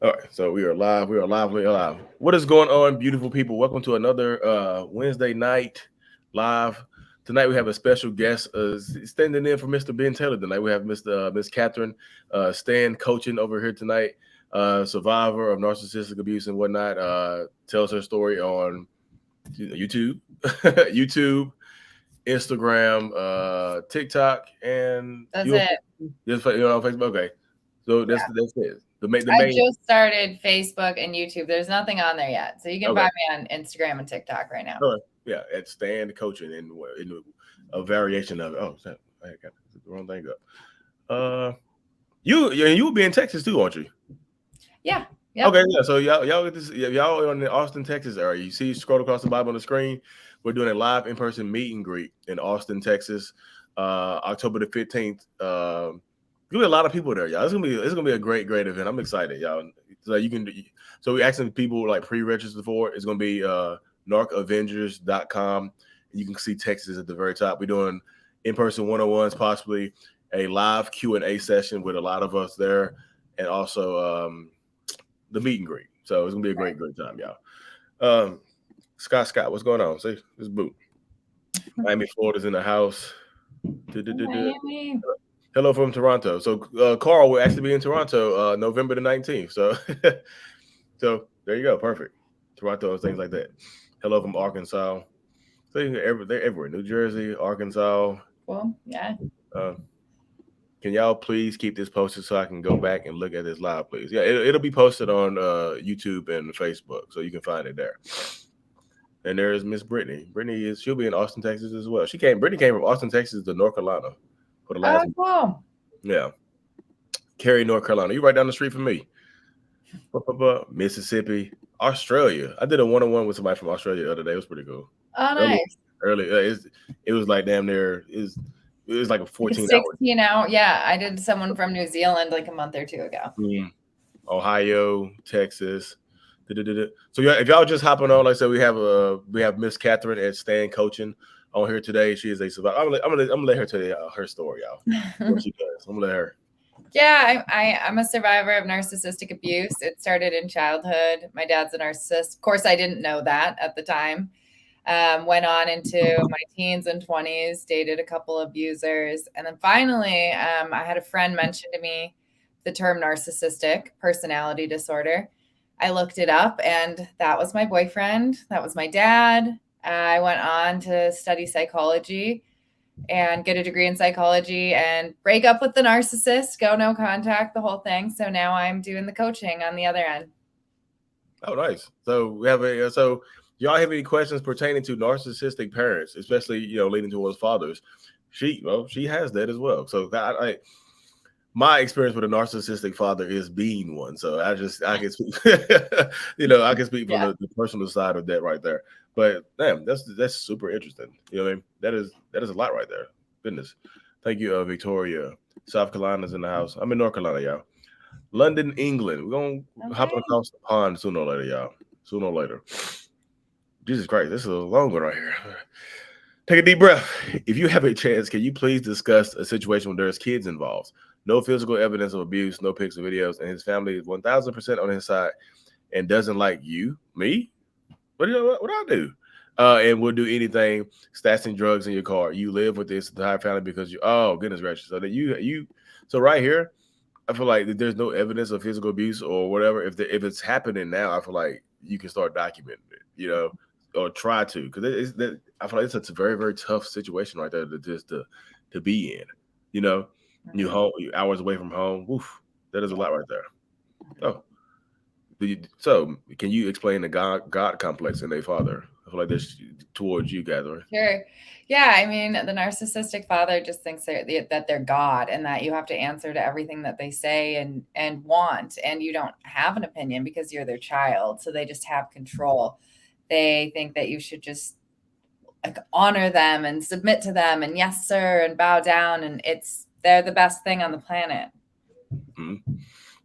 All right, so we are live. We are live. We are live. What is going on, beautiful people? Welcome to another Wednesday night live. Tonight we have a special guest standing in for Mr. Ben Taylor. Tonight we have Miss Catherine Stan coaching over here tonight. Survivor of narcissistic abuse and whatnot. Tells her story on YouTube, YouTube, Instagram, TikTok, and That's it. just on Facebook. Okay, so that's it. The I main. just started Facebook and YouTube. There's nothing on there yet. So you can Okay. find me on Instagram and TikTok right now. Sure. Yeah, at stand coaching in a variation of it. Oh, snap. I got the wrong thing up. You will be in Texas too, aren't you? Yeah. Yep. Okay, yeah. So y'all get this. Y'all in the Austin, Texas area. You see, scroll across the bottom of the screen. We're doing a live in person meet and greet in Austin, Texas, October the 15th. Gonna be a lot of people there, y'all. It's gonna be a great event. I'm excited, y'all. So you can. So we asking people like pre-register for it. It's gonna be narcavengers.com. You can see Texas at the very top. We're doing in-person one-on-ones, possibly a live Q&A session with a lot of us there, and also the meet and greet. So it's gonna be a great time, y'all. Scott, what's going on? See, this boot. Miami, Florida's in the house. Miami. Hello from Toronto. So Carl will actually be in Toronto November the 19th. So so there you go. Perfect. Toronto and things like that. Hello from Arkansas. So they're everywhere. New Jersey, Arkansas. Cool. Yeah. Uh, can y'all please keep this posted so I can go back and look at this live, please? Yeah, it'll be posted on YouTube and Facebook, so you can find it there. And there's Miss Brittany. She'll be in Austin, Texas as well. Brittany came from Austin, Texas to North Carolina for the last. Oh, cool. Yeah. Cary, North Carolina. You right down the street from me. Mississippi, Australia. I did a one-on-one with somebody from Australia the other day. It was pretty cool. Oh, nice. Early. It was like damn near. It was like a 14 hour. 16 out. Yeah. I did someone from New Zealand like a month or two ago. Ohio, Texas. So yeah, if y'all just hopping on, like I said, we have Miss Catherine at Stan Coaching on here today. She is a survivor. I'm gonna let her tell you her story, y'all. What she does. I'm gonna let her. Yeah, I'm a survivor of narcissistic abuse. It started in childhood. My dad's a narcissist. Of course, I didn't know that at the time. Went on into my teens and 20s, dated a couple of abusers. And then finally, I had a friend mention to me the term narcissistic personality disorder. I looked it up, and that was my boyfriend. That was my dad. I went on to study psychology and get a degree in psychology and break up with the narcissist, go no contact, the whole thing. So now I'm doing the coaching on the other end. Oh, nice. So we have y'all have any questions pertaining to narcissistic parents, especially leading towards fathers? She has that as well. So my experience with a narcissistic father is being one. So I can speak, I can speak from the personal side of that right there. But damn, that's super interesting. You know what I mean? That is a lot right there. Goodness. Thank you, Victoria. South Carolina's in the house. I'm in North Carolina, y'all. London, England. We're gonna hop across the pond sooner or later, y'all. Sooner or later. Jesus Christ, this is a long one right here. Take a deep breath. If you have a chance, can you please discuss a situation where there's kids involved? No physical evidence of abuse, no pics or videos, and his family is 1000% on his side and doesn't like me? What do I do? And will do anything, stashing drugs in your car. You live with this entire family because oh goodness gracious. So that so right here, I feel like there's no evidence of physical abuse or whatever. If it's happening now, I feel like you can start documenting it, or try to, because I feel like it's a very, very tough situation right there to be in. You home, you hours away from home. Woof, that is a lot right there. Oh, so can you explain the God complex in their father? I feel like this towards you, Catherine. Sure. Yeah, I mean, the narcissistic father just thinks that they're God and that you have to answer to everything that they say and want, and you don't have an opinion because you're their child. So they just have control. They think that you should just like honor them and submit to them and yes sir and bow down, and they're the best thing on the planet. Mm-hmm.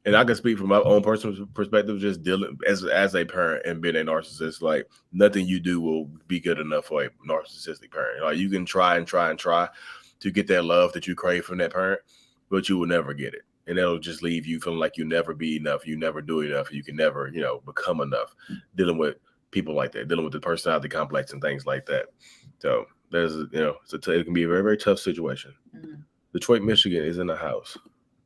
And I can speak from my own personal perspective, just dealing as a parent and being a narcissist. Like nothing you do will be good enough for a narcissistic parent. Like you can try and try and try to get that love that you crave from that parent, but you will never get it. and it'll just leave you feeling like you never be enough, you never do enough, you can never, become enough. Dealing with people like that, dealing with the personality complex and things like that. So there's, it can be a very, very tough situation. Mhm. Detroit, Michigan is in the house.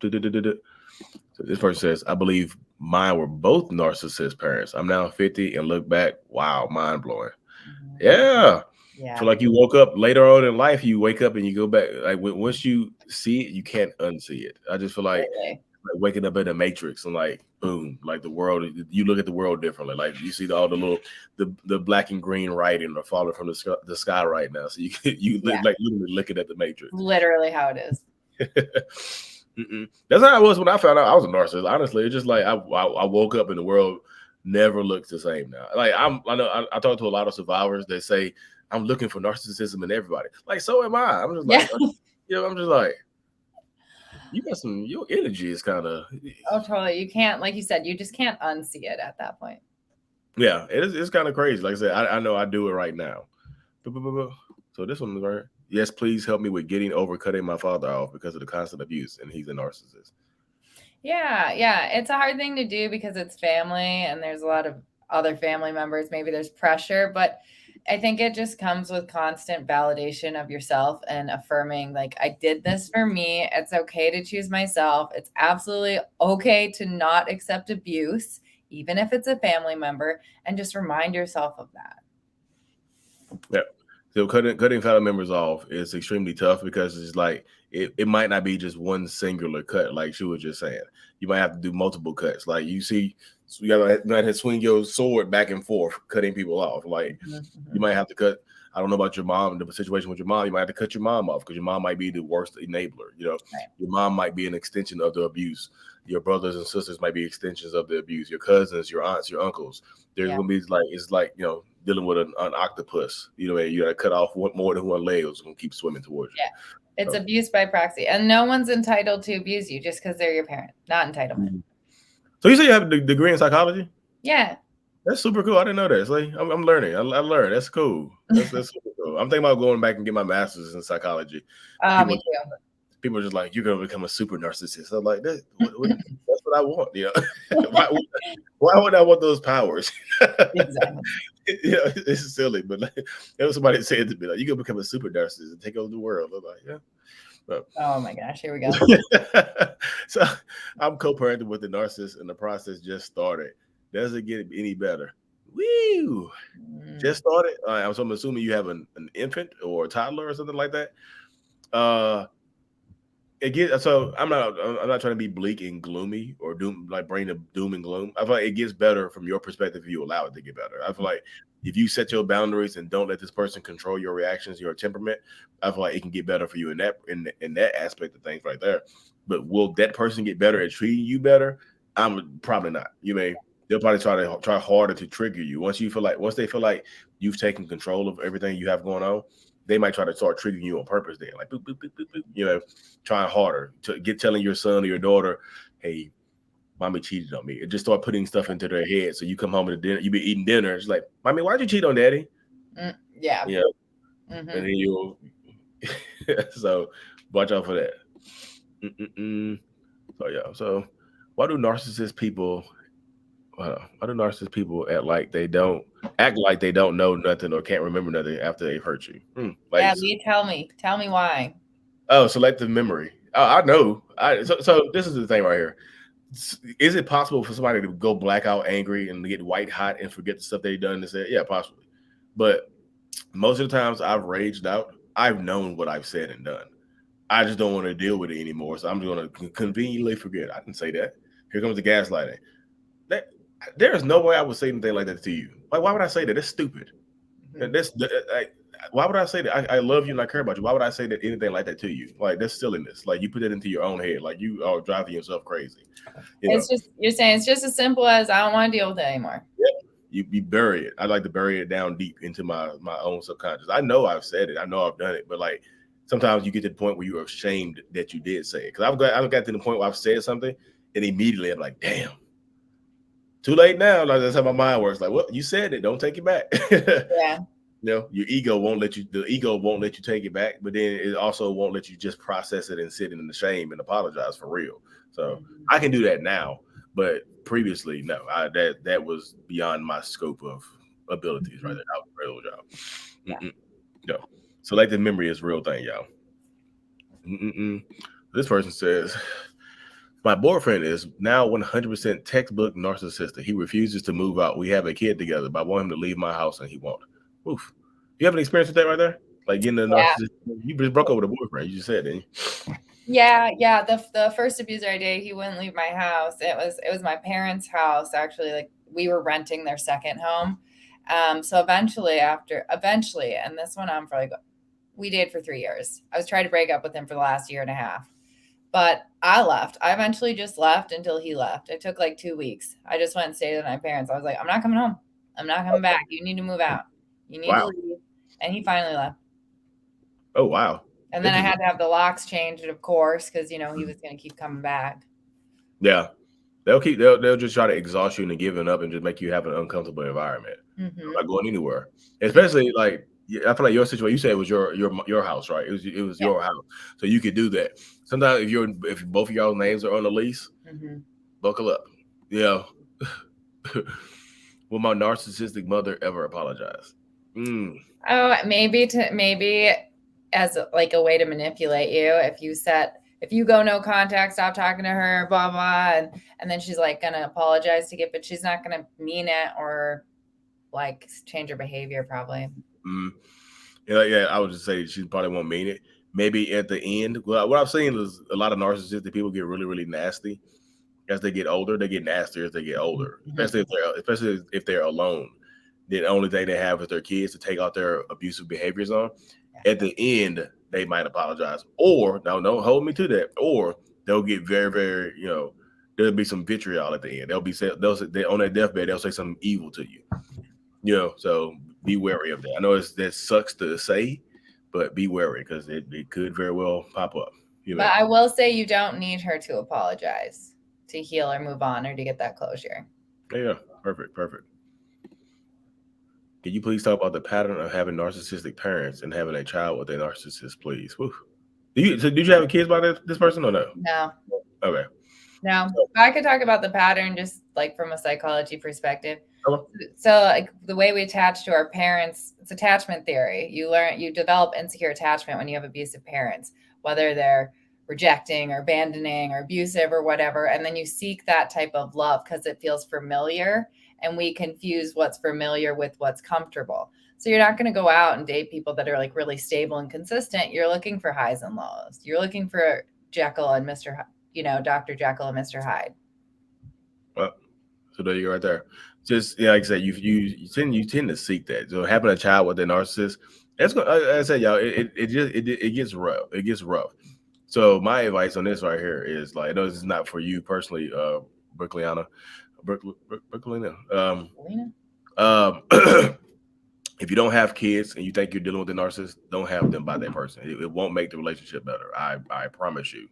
So this person says, I believe mine were both narcissist parents. I'm now 50 and look back, wow, mind blowing. Mhm. Yeah. Feel Yeah, like you woke up later on in life, you wake up and you go back. Like once you see it, you can't unsee it. I just feel completely. like waking up in the matrix and like boom, like the world, you look at the world differently. Like you see all the little the black and green writing are falling from the sky right now. So Yeah, like literally looking at the matrix. literally how it is. That's how I was when I found out I was a narcissist. Honestly, it's just like I woke up and the world never looks the same now. Like I know I talk to a lot of survivors that say I'm looking for narcissism in everybody. Like so am I. I'm just Yeah. like I'm just like you got some your energy is kind of Oh, totally. You can't, like you said, you just can't unsee it at that point. yeah. It's kind of crazy. Like I said, I know I do it right now. So this one is right. Yes, please help me with getting over cutting my father off because of the constant abuse, and he's a narcissist. Yeah, yeah. It's a hard thing to do because it's family and there's a lot of other family members. Maybe there's pressure, but I think it just comes with constant validation of yourself and affirming, like, I did this for me. It's okay to choose myself. It's absolutely okay to not accept abuse, even if it's a family member, and just remind yourself of that. Yeah. So cutting family members off is extremely tough because it's like it might not be just one singular cut, like she was just saying. You might have to do multiple cuts. Like you see, so you might have to swing your sword back and forth, cutting people off. Like Mhm, you mhm. might have to cut. I don't know about your mom, the situation with your mom. You might have to cut your mom off because your mom might be the worst enabler. Right. Your mom might be an extension of the abuse. Your brothers and sisters might be extensions of the abuse. Your cousins, your aunts, your uncles. There's Yeah. gonna be like it's like dealing with an octopus. You gotta cut off more than one leg. It's gonna keep swimming towards you. Yeah. It's So, abuse by proxy. And no one's entitled to abuse you just because they're your parent. Not entitlement. Mhm. So you say you have a degree in psychology? Yeah. That's super cool. I didn't know that. It's like I'm learning. I learned. That's cool. That's super cool. I'm thinking about going back and get my master's in psychology. Me People too. people are just like, you're gonna become a super narcissist. I'm like, that's what I want. Why would I want those powers? Exactly. It's silly, but like, there was somebody said to me, like, you gonna become a super narcissist and take over the world. I'm like, yeah. Oh my gosh, here we go. So I'm co-parenting with the narcissist, and the process just started. Does it get any better? Woo! Mm. Just started. So I'm assuming you have an infant or a toddler or something like that. Uh, so I'm not trying to be bleak and gloomy or doom like bring the doom and gloom. I feel like it gets better from your perspective if you allow it to get better. I feel like if you set your boundaries and don't let this person control your reactions, your temperament, I feel like it can get better for you in that aspect of things right there. But will that person get better at treating you better? I'm probably not. They'll probably try harder to trigger you. Once they feel like you've taken control of everything you have going on, they might try to start triggering you on purpose. Then like boop boop boop boop boop, trying harder to telling your son or your daughter, hey, mommy cheated on me. It just start putting stuff into their head. So you come home to dinner, you be eating dinner. It's like, mommy, why'd you cheat on daddy? Yeah. Yeah. And Hmm. then you'll so watch out for that. Mm-mm-mm. So yeah. So why do narcissist people act like they don't know nothing or can't remember nothing after they've hurt you? Like Yeah, Lee, tell me why. selective memory. I know. So this is the thing right here. Is it possible for somebody to go blackout angry and get white hot and forget the stuff they've done and say, yeah, possibly. But most of the times I've raged out, I've known what I've said and done. I just don't want to deal with it anymore. So I'm just going to conveniently forget. I didn't say that. Here comes the gaslighting. That there is no way I would say anything like that to you. Like, why would I say that? That's stupid. Mhm. Like, why would I say that? I love you and I care about you. Why would I say that anything like that to you? Like, that's silliness. Like, you put it into your own head. Like, you are driving yourself crazy. You know, It's just, you're saying it's just as simple as I don't want to deal with it anymore. you bury it. I like to bury it down deep into my own subconscious. I know I've said it. I know I've done it. But like, sometimes you get to the point where you're ashamed that you did say it. Because I've got to the point where I've said something and immediately I'm like, damn, too late now. Like, that's how my mind works. Like, well, you said it. Don't take it back. Yeah. Your ego won't let you. The ego won't let you take it back, but then it also won't let you just process it and sit in the shame and apologize for real. So Mhm. I can do that now, but previously, no. That was beyond my scope of abilities right Mhm. there. That was a real job. Yeah. Mm-mm. No. Selective memory is a real thing, y'all. Mm-mm-mm. This person says, my boyfriend is now 100% textbook narcissistic. He refuses to move out. We have a kid together, but I want him to leave my house and he won't. Oof. You have an experience with that right there? Like getting a Yeah. narcissist? You just broke up with a boyfriend. You just said, didn't you? Yeah, yeah. The first abuser I dated, he wouldn't leave my house. It was my parents' house actually. Like we were renting their second home. So eventually, and this went on for like we dated for 3 years. I was trying to break up with him for the last year and a half. But I left. I eventually just left until he left. It took like 2 weeks. I just went and stayed with my parents. I was like, I'm not coming home. I'm not coming back. You need to move out. You need to Wow. leave. And he finally left. Oh, wow. And then I Interesting. had to have the locks changed, of course, because he Mhm. was going to keep coming back. Yeah. They'll just try to exhaust you into giving up and just make you have an uncomfortable environment. Hmm. Not going anywhere. Especially like I feel like your situation. You said it was your house, right? It was Yeah. your house, so you could do that. Sometimes if both of y'all's names are on the lease, Hmm. buckle up. Yeah. Will my narcissistic mother ever apologize? Mm, Oh, maybe as like a way to manipulate you. If you go no contact, stop talking to her, blah blah, and then she's like gonna apologize to get, but she's not gonna mean it or like change her behavior probably. mm. Yeah, I would just say she probably won't mean it. Maybe at the end. Well, what I've seen is a lot of narcissistic people get really, really nasty as they get older. They get nastier as they get older, Mhm. especially if they're alone. The only thing they have is their kids to take out their abusive behaviors on. Yeah. At the end, they might apologize, or no, don't hold me to that, or they'll get very, very, there'll be some vitriol at the end. They on their deathbed, they'll say something evil to you. So be wary of that. I know that sucks to say, but be wary because it could very well pop up. You But know. I will say you don't need her to apologize to heal or move on or to get that closure. Yeah, perfect, perfect. Can you please talk about the pattern of having narcissistic parents and having a child with a narcissist, please? Whew. Did you have kids by this person or no? No, Okay. no. So, I could talk about the pattern just like from a psychology perspective. okay. So like the way we attach to our parents, it's attachment theory. You develop insecure attachment when you have abusive parents, whether they're rejecting or abandoning or abusive or whatever, and then you seek that type of love because it feels familiar, and we confuse what's familiar with what's comfortable. So you're not going to go out and date people that are like really stable and consistent. You're looking for highs and lows. You're looking for Jekyll and Mr. Dr. Jekyll and Mr. Hyde. Well, so there you go right there. Just like I said, you tend to seek that. So having a child with a narcissist, that's going. Like I said, y'all, it gets rough. It gets rough. So my advice on this right here is like, I know this is not for you personally, Brooklyana, Brooklyn. Lena? Um, if you don't have kids and you think you're dealing with a narcissist, don't have them by that person. It won't make the relationship better. I promise you,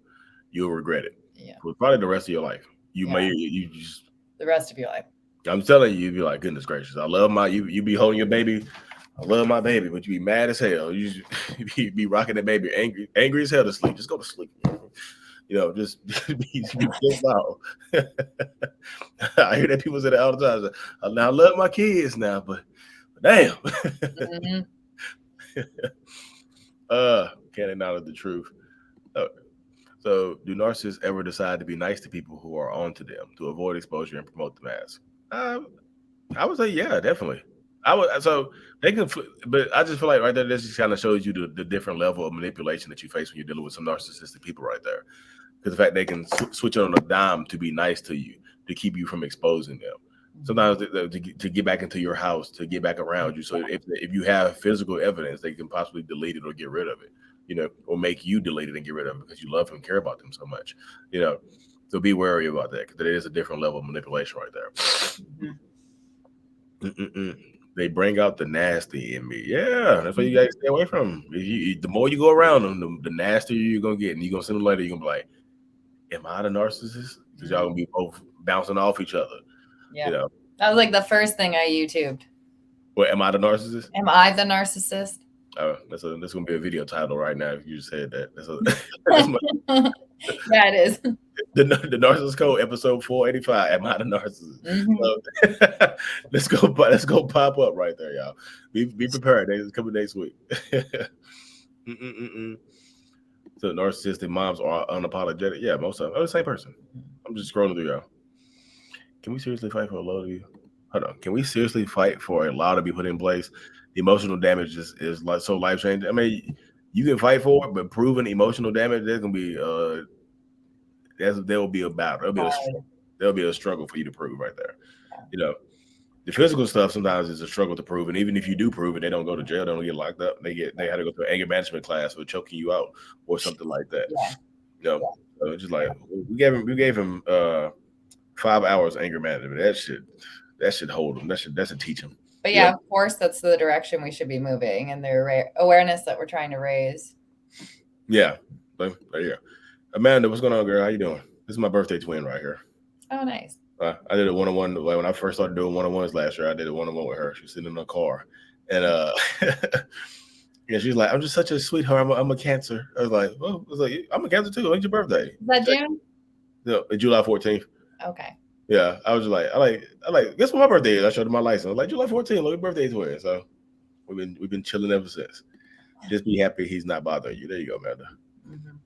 you'll regret it Yeah. for probably the rest of your life. You Yeah. may you just. The rest of your life. I'm telling you, you'd be like, goodness gracious, I love my you. You be holding your baby. I love my baby, but you be mad as hell. You be rocking that baby, angry as hell to sleep. Just go to sleep. Just be pissed off. I hear that people say that all the time. I love my kids now, but damn. Hmm. Can't acknowledge the truth. Uh, so, do narcissists ever decide to be nice to people who are on to them to avoid exposure and promote the mask? I would say, yeah, definitely. I would. So they can, but I just feel like right there, this just kind of shows you the different level of manipulation that you face when you're dealing with some narcissistic people right there. Because the fact they can switch it on a dime to be nice to you, to keep you from exposing them. Sometimes to get back into your house, to get back around you. So if you have physical evidence, they can possibly delete it or get rid of it, or make you delete it and get rid of it because you love them, care about them so much, you know. So be wary about that because it is a different level of manipulation right there. Hmm. Mm-mm-mm. They bring out the nasty in me. Yeah, that's what you guys stay away from. The more you go around them, the nastier you're gonna get, and you're gonna sooner or later you're gonna be like, "Am I the narcissist?" Because y'all gonna be both bouncing off each other. You Yeah. know, That was like the first thing I YouTubed. well, am I the narcissist? Am I the narcissist? That's gonna be a video title right now. If you just said that, that's my Yeah, it is. The Narcissist Code, episode 485. Am I the narcissist? Mhm. So, let's go pop up right there, y'all. Be prepared. It's coming next week. Mm-mm-mm-mm. So narcissistic moms are unapologetic. Yeah, most of them. Oh, the same person. I'm just scrolling through, y'all. Can we seriously fight for a law to be? Hold on. Can we seriously fight for a law to be put in place? The emotional damage is like so life changing. I mean, you can fight for it, but proven emotional damage, there's gonna be there will be a battle. There'll be a struggle for you to prove right there. You know, the physical stuff sometimes is a struggle to prove, and even if you do prove it, they don't go to jail. They don't get locked up. They had to go through an anger management class for choking you out or something like that. Yeah. You know, so it's just like we gave him 5 hours anger management. That should hold him. That should teach him. But You know, yeah, of course, that's the direction we should be moving, and the awareness that we're trying to raise. yeah. But there you go. Amanda, what's going on, girl? How you doing? This is my birthday twin right here. Oh, nice. I did a one-on-one like when I first started doing one-on-ones last year. I did a one-on-one with her. She was sitting in the car, and yeah, she's like, "I'm just such a sweetheart. I'm a Cancer." I was like, "Well, I was like, I'm a Cancer too. When's your birthday?" Is that She's like, June? no, July 14th. Okay. Yeah, I was just like, I like. Guess what my birthday is? I showed her my license. I was like, July 14th. Look, your birthday twin. So we've been chilling ever since. Just be happy he's not bothering you. There you go, Amanda. Mhm.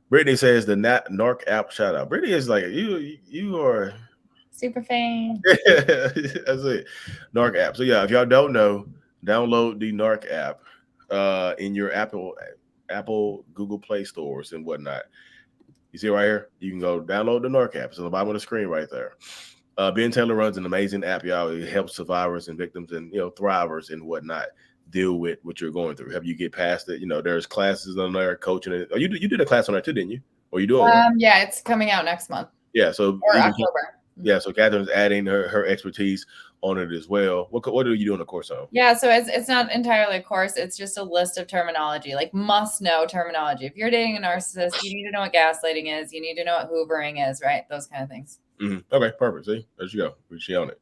Brittany says the Narc app shout out. Brittany is like you are. Super fan. That's it. Narc app. So yeah, if y'all don't know, download the Narc app in your Apple, Google Play stores and whatnot. You see right here? You can go download the Narc app. It's on the bottom of the screen right there. Ben Taylor runs an amazing app, y'all. It helps survivors and victims and thrivers and whatnot deal with what you're going through. Help you get past it. There's classes on there, coaching it. Oh, you did a class on there too, didn't you? Or you doing one? Yeah, it's coming out next month Yeah. So or even October. yeah, so Catherine's adding her expertise on it as well. What are you doing a course on? Yeah, so it's not entirely a course. It's just a list of terminology, like must know terminology. If you're dating a narcissist, you need to know what gaslighting is. You need to know what hoovering is, right? Those kind of things. Okay, perfect. See, there you go. She on it.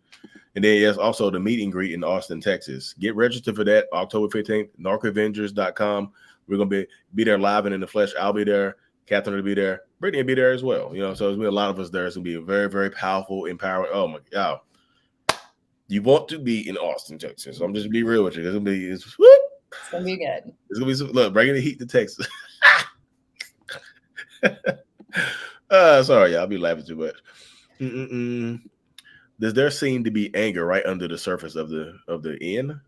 And then yes, also the meet and greet in Austin, Texas. Get registered for that October 15th, narcavengers.com. We're gonna be there live and in the flesh. I'll be there. Katherine will be there. Brittany will be there as well. So there's gonna be a lot of us there. It's gonna be a very, very powerful, empowering. Oh my God. You want to be in Austin, Texas. I'm just be real with you. It's gonna be good. It's gonna be look, bringing the heat to Texas. Sorry, y'all. I'll be laughing too much. Does there seem to be anger right under the surface of the N?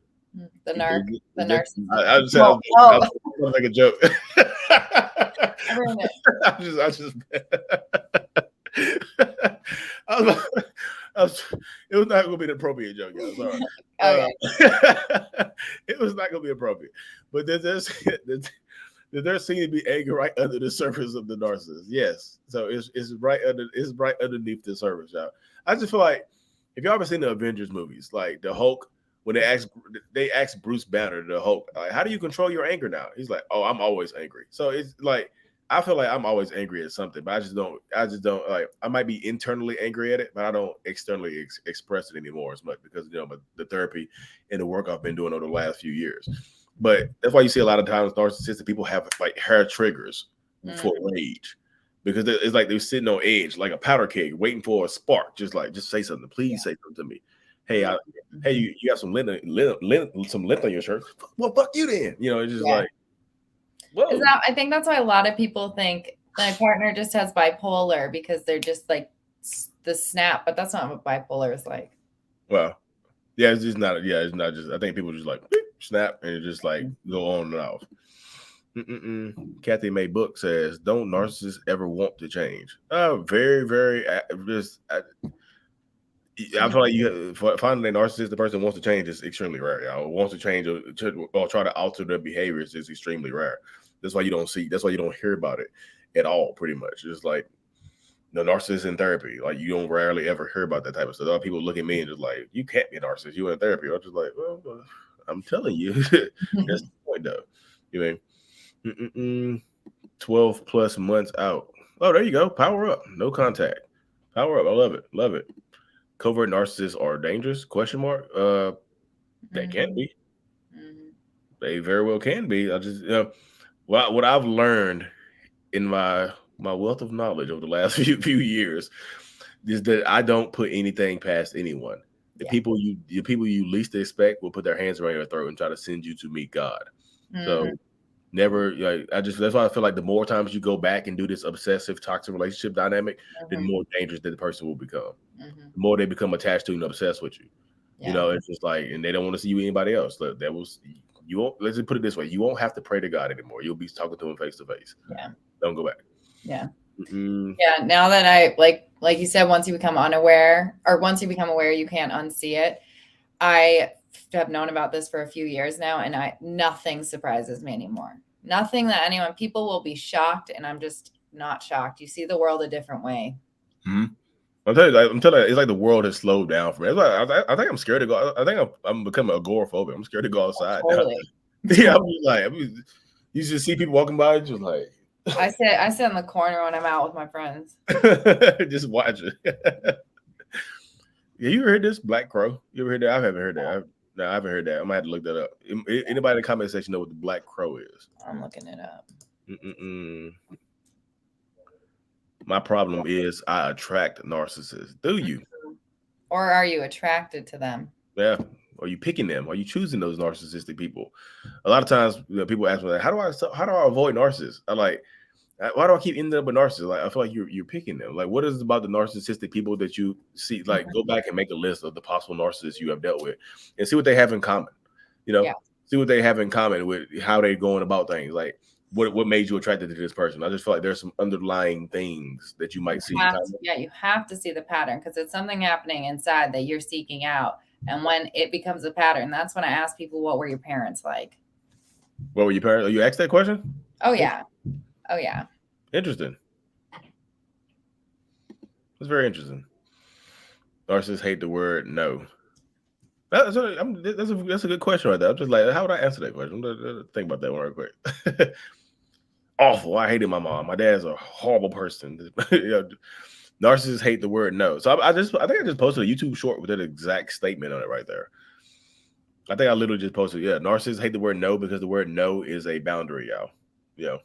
The narcissist. I just said I was gonna make a joke. Ruin it. I just it was not gonna be an appropriate joke, guys. Sorry. Okay. It was not gonna be appropriate. But does there seem to be anger right under the surface of the narcissist? Yes. So it's right underneath the surface, y'all. I just feel like if y'all ever seen the Avengers movies, like the Hulk, when they asked Bruce Banner, the Hulk, like, how do you control your anger now? He's like, oh, I'm always angry. So it's like I feel like I'm always angry at something, but I just don't like. I might be internally angry at it, but I don't externally express it anymore as much because the therapy and the work I've been doing over the last few years. But that's why you see a lot of times narcissistic people have like hair triggers for rage because it's like they're sitting on edge, like a powder keg, waiting for a spark. Just say something, please say something to me. Hey, you got some lint on your shirt. Well, fuck you then. It's just like. Whoa. I think that's why a lot of people think my partner just has bipolar because they're just like the snap, but that's not what bipolar is like. Well, yeah, it's just not. Yeah, it's not just. I think people just like beep, snap and it just like go on and off. Kathy May Book says, "Don't narcissists ever want to change?" Very, very. I feel like finding a narcissist, the person wants to change is extremely rare. Wants to change or try to alter their behaviors is extremely rare. That's why you don't see. That's why you don't hear about it at all. Pretty much, it's like the narcissist in therapy. Like you don't rarely ever hear about that type of stuff. A lot of people look at me and just like, you can't be a narcissist. You're in therapy. I'm just like, well, I'm telling you, that's the point, though. You mean 12 plus months out. Oh, there you go. Power up. No contact. Power up. I love it. Love it. Covert narcissists are dangerous? Question mark. They can be. They very well can be. I just what I've learned in my my wealth of knowledge over the last few years is that I don't put anything past anyone. Yeah. The people you least expect will put their hands around your throat and try to send you to meet God. Mm, So never, like, that's why I feel like the more times you go back and do this obsessive toxic relationship dynamic, the mhm, more dangerous that the person will become. mhm. The more they become attached to and obsessed with you. You Yeah. know, it's just like, and they don't want to see you with anybody else. Look, that was you won't. Let's just put it this way: you won't have to pray to God anymore. You'll be talking to him face to face. Yeah. Don't go back. Yeah. Mm-mm. Yeah. Now that I like you said, once you become unaware, or once you become aware, you can't unsee it. I have known about this for a few years now, and nothing surprises me anymore. Nothing that anyone, people will be shocked, and I'm just not shocked. You see the world a different way. Mm-hmm. I'm telling you, it's like the world has slowed down for me. That's why I think I'm scared to go. I think I'm becoming agoraphobic. I'm scared to go Oh, outside now. totally. Yeah, Totally. I'm just like, you just see people walking by, just like, I sit in the corner when I'm out with my friends. just watch it. Yeah, you heard this Black Crow? You ever heard that? I haven't heard that. No, I haven't heard that. I'm gonna have to look that up. Anybody in the comment section know what the Black Crow is? I'm looking it up. Mm-mm-mm. My problem is I attract narcissists. Do you? Or are you attracted to them? Yeah. Are you picking them? Are you choosing those narcissistic people? A lot of times, people ask me like, how do I avoid narcissists? I like, why do I keep ending up with narcissists? Like, I feel like you're picking them. Like, what is it about the narcissistic people that you see? Like, go back and make a list of the possible narcissists you have dealt with, and see what they have in common. You know, Yeah. see what they have in common with how they're going about things. Like, what made you attracted to this person? I just feel like there's some underlying things that you might see in common. You have to see the pattern because it's something happening inside that you're seeking out. And when it becomes a pattern, that's when I ask people, what were your parents like? What were your parents? You asked that question? Oh, yeah. Oh, yeah. Interesting. It's very interesting. Narcissists hate the word no. That's a good question right there. I'm just like, how would I answer that question? Think about that one real quick. Awful. I hated my mom. My dad's a horrible person. Narcissists hate the word no. So I think I just posted a YouTube short with that exact statement on it right there. I think I literally just posted, yeah, narcissists hate the word no because the word no is a boundary, y'all. Yeah,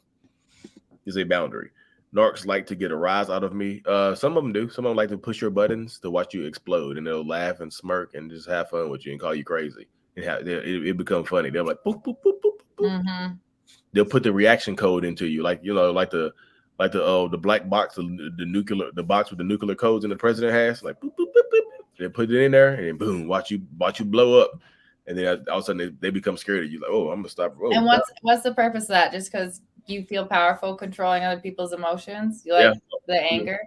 is a boundary. Narcs like to get a rise out of me. Some of them do. Some of them like to push your buttons to watch you explode, and they'll laugh and smirk and just have fun with you and call you crazy. It become funny. They're like, boop, boop, boop, boop, boop. Mm-hmm. They'll put the reaction code into you, like the black box, the box with the nuclear codes in the president has, like boop, boop, boop, boop. They put it in there, and then boom, watch you blow up, and then all of a sudden they become scared of you. Like, oh, I'm gonna stop. Oh, And what's the purpose of that? Just because you feel powerful controlling other people's emotions? You yeah. like the anger?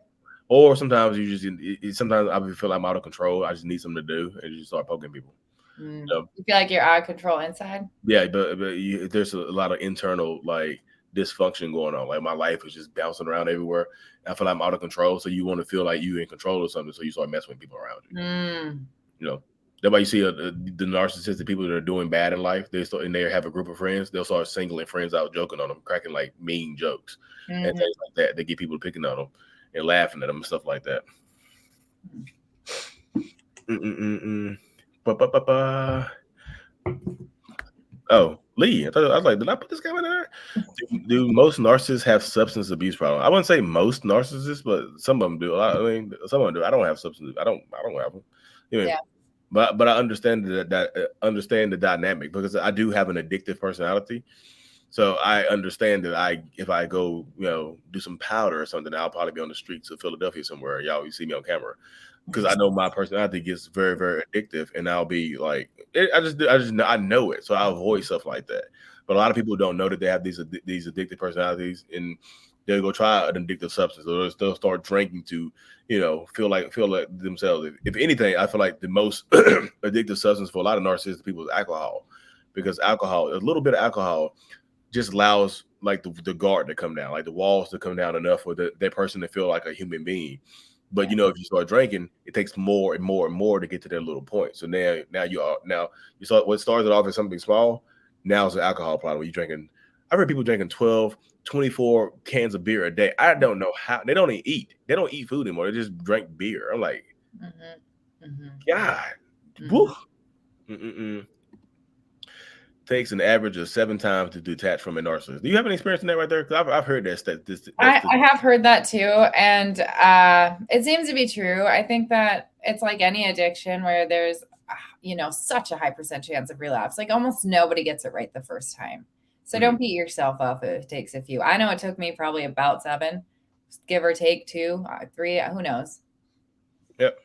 Or sometimes sometimes I feel like I'm out of control. I just need something to do, and you just start poking people. Mm. You know? You feel like you're out of control inside? Yeah, but there's a lot of internal like dysfunction going on. Like my life is just bouncing around everywhere. I feel like I'm out of control. So you want to feel like you're in control of something. So you start messing with people around you. Mm. You know, that's why you see the narcissistic people that are doing bad in life. And they have a group of friends. They'll start singling friends out, joking on them, cracking like mean jokes and things like that. They get people picking on them and laughing at them and stuff like that. Ba-ba-ba-ba. Oh, Lee. I was like, did I put this guy in there? Do most narcissists have substance abuse problems? I wouldn't say most narcissists, but some of them do. I mean, some of them do. I don't have substance. I don't have them. You know, Yeah. but I understand that understand the dynamic because I do have an addictive personality. So I understand that if I go, do some powder or something, I'll probably be on the streets of Philadelphia somewhere. Y'all, you see me on camera because I know my personality gets very, very addictive, and I'll be like, I know it, so I avoid stuff like that. But a lot of people don't know that they have these addictive personalities, and they'll go try an addictive substance, or they'll start drinking to, feel like themselves. If anything, I feel like the most addictive substance for a lot of narcissistic people is alcohol, because a little bit of alcohol just allows like the guard to come down, like the walls to come down enough for that person to feel like a human being. But if you start drinking, it takes more and more and more to get to that little point. So now you saw what started off as something small. Now it's an alcohol problem. You're drinking. I've heard people drinking 12, 24 cans of beer a day. I don't know how they don't even eat. They don't eat food anymore. They just drink beer. I'm like, God, woof. takes an average of 7 times to detach from a narcissist. Do you have any experience in that right there? Because I've heard I have heard that too, and it seems to be true. I think that it's like any addiction where there's, such a high percent chance of relapse. Like almost nobody gets it right the first time. So don't beat yourself up if it takes a few. I know it took me probably about 7, give or take 2, 3. Who knows? Yep.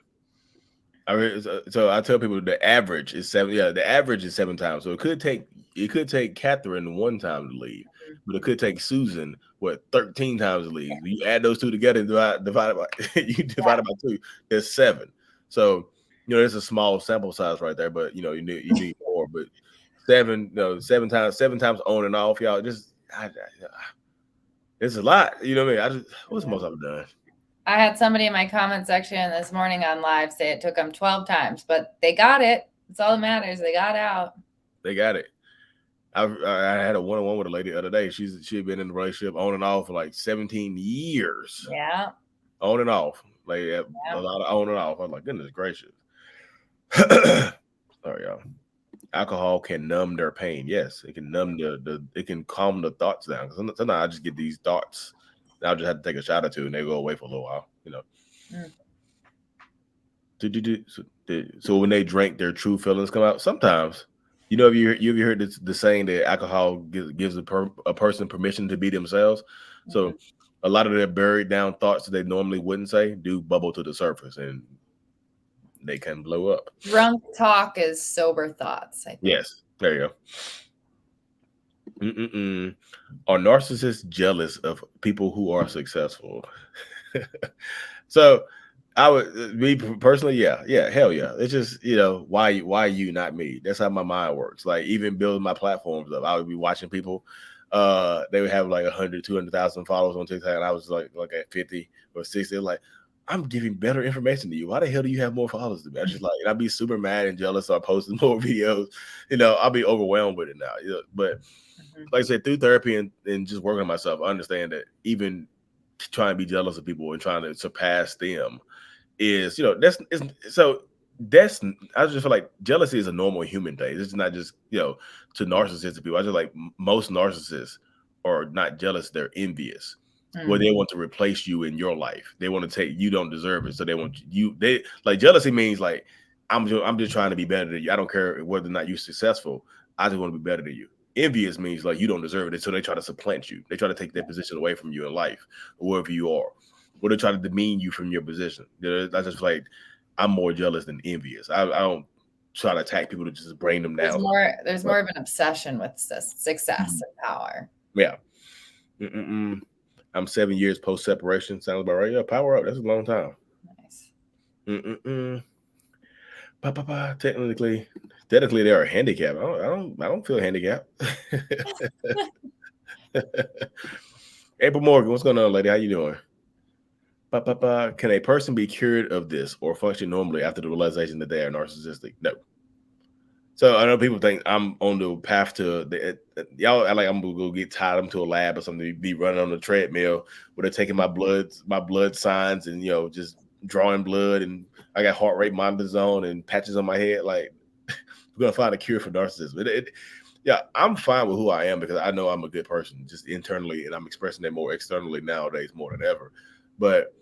So I tell people the average is 7. Yeah, the average is 7 times. So it could take Katherine 1 time to leave, but it could take Susan 13 times to leave. You add those two together and divide it by 2. There's 7. So there's a small sample size right there, but you need more. But 7 times on and off, y'all. It's a lot. You know what I mean? What's the most I've done? I had somebody in my comment section this morning on live say it took them 12 times, but they got it. That's all that matters. They got out. They got it. I had a one-on-one with a lady the other day. She had been in a relationship on and off for like 17 years. Yeah. On and off. Like a lot of on and off. I was like, goodness gracious. Sorry, y'all. Alcohol can numb their pain. Yes, it can numb it can calm the thoughts down. Sometimes I just get these thoughts. I'll just have to take a shot or 2 and they go away for a little while, So when they drink, their true feelings come out. Sometimes, have you heard the saying that alcohol gives a person permission to be themselves? So a lot of their buried down thoughts that they normally wouldn't say do bubble to the surface and they can blow up. Drunk talk is sober thoughts, I think. Yes, there you go. Are narcissists jealous of people who are successful? So I would me personally, yeah, hell yeah. It's just why you, not me? That's how my mind works. Like even building my platforms up, I would be watching people. They would have like 100, 200,000 followers on TikTok, and I was like at 50 or 60. Like, I'm giving better information to you. Why the hell do you have more followers than me? I just I'd be super mad and jealous. So I posted more videos. I'll be overwhelmed with it now. But like I said, through therapy and just working on myself, I understand that even trying to be jealous of people and trying to surpass them is, I just feel like jealousy is a normal human thing. It's not just, to narcissistic people. I just like most narcissists are not jealous. They're envious. Where they want to replace you in your life. They want to take, you don't deserve it. So they want they like jealousy means like, I'm just trying to be better than you. I don't care whether or not you're successful. I just want to be better than you. Envious means like you don't deserve it. So they try to supplant you. They try to take that position away from you in life or wherever you are. Or they try to demean you from your position. I just feel like I'm more jealous than envious. I don't try to attack people to just bring them down. There's more of an obsession with success and power. Yeah. I'm 7 years post separation. Sounds about right. Yeah, power up. That's a long time. Nice. Technically, they are handicapped. I don't feel handicapped. April Morgan, what's going on, lady? How you doing? Can a person be cured of this or function normally after the realization that they are narcissistic? No. So I know people think I'm on the path to y'all. I'm gonna go get tied them to a lab or something. Be running on the treadmill where they're taking my blood signs and just drawing blood, and I got heart rate monitors on and patches on my head. Like we're gonna find a cure for narcissism. I'm fine with who I am because I know I'm a good person just internally, and I'm expressing that more externally nowadays more than ever. But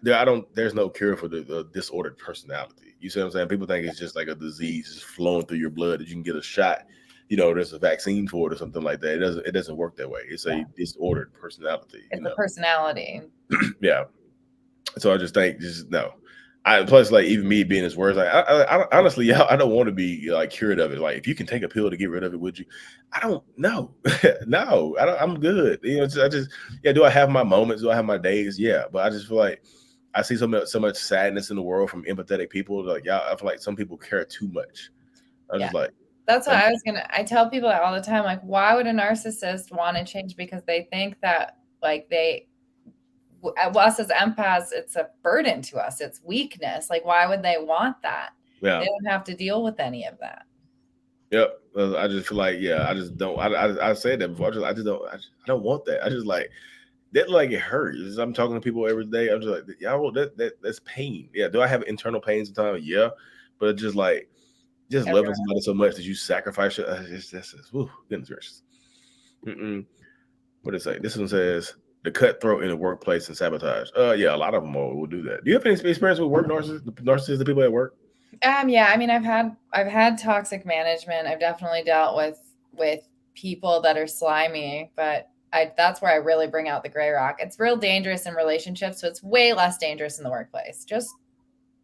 there's no cure for the disordered personality. You see what I'm saying? People think it's just like a disease just flowing through your blood that you can get a shot. There's a vaccine for it or something like that. It doesn't work that way. It's a disordered personality. It's a personality. Yeah. So I just think no. Plus, like even me being as worse, I honestly, I don't want to be like cured of it. Like if you can take a pill to get rid of it, would you? I don't know. No, I don't. I'm good. Do I have my moments? Do I have my days? Yeah, but I just feel like I see so much sadness in the world from empathetic people. Like, I feel like some people care too much. Just like, that's what I tell people that all the time. Like, why would a narcissist want to change? Because they think that like us as empaths, it's a burden to us. It's weakness. Like, why would they want that? Yeah. They don't have to deal with any of that. Yep. I just feel like, I just don't. I said that before. I don't want that. I just like. That like it hurts. I'm talking to people every day. I'm just like, that's pain. Yeah. Do I have internal pain sometimes? Yeah. But just like, Just loving Everyone. somebody so much that you sacrifice your. Whew, goodness gracious. What did it say? This one says the cutthroat in the workplace and sabotage. Yeah, a lot of them will do that. Do you have any experience with work narcissists, the people at work? Yeah, I mean, I've had toxic management. I've definitely dealt with people that are slimy, but that's where I really bring out the gray rock. It's real dangerous in relationships, so it's way less dangerous in the workplace. Just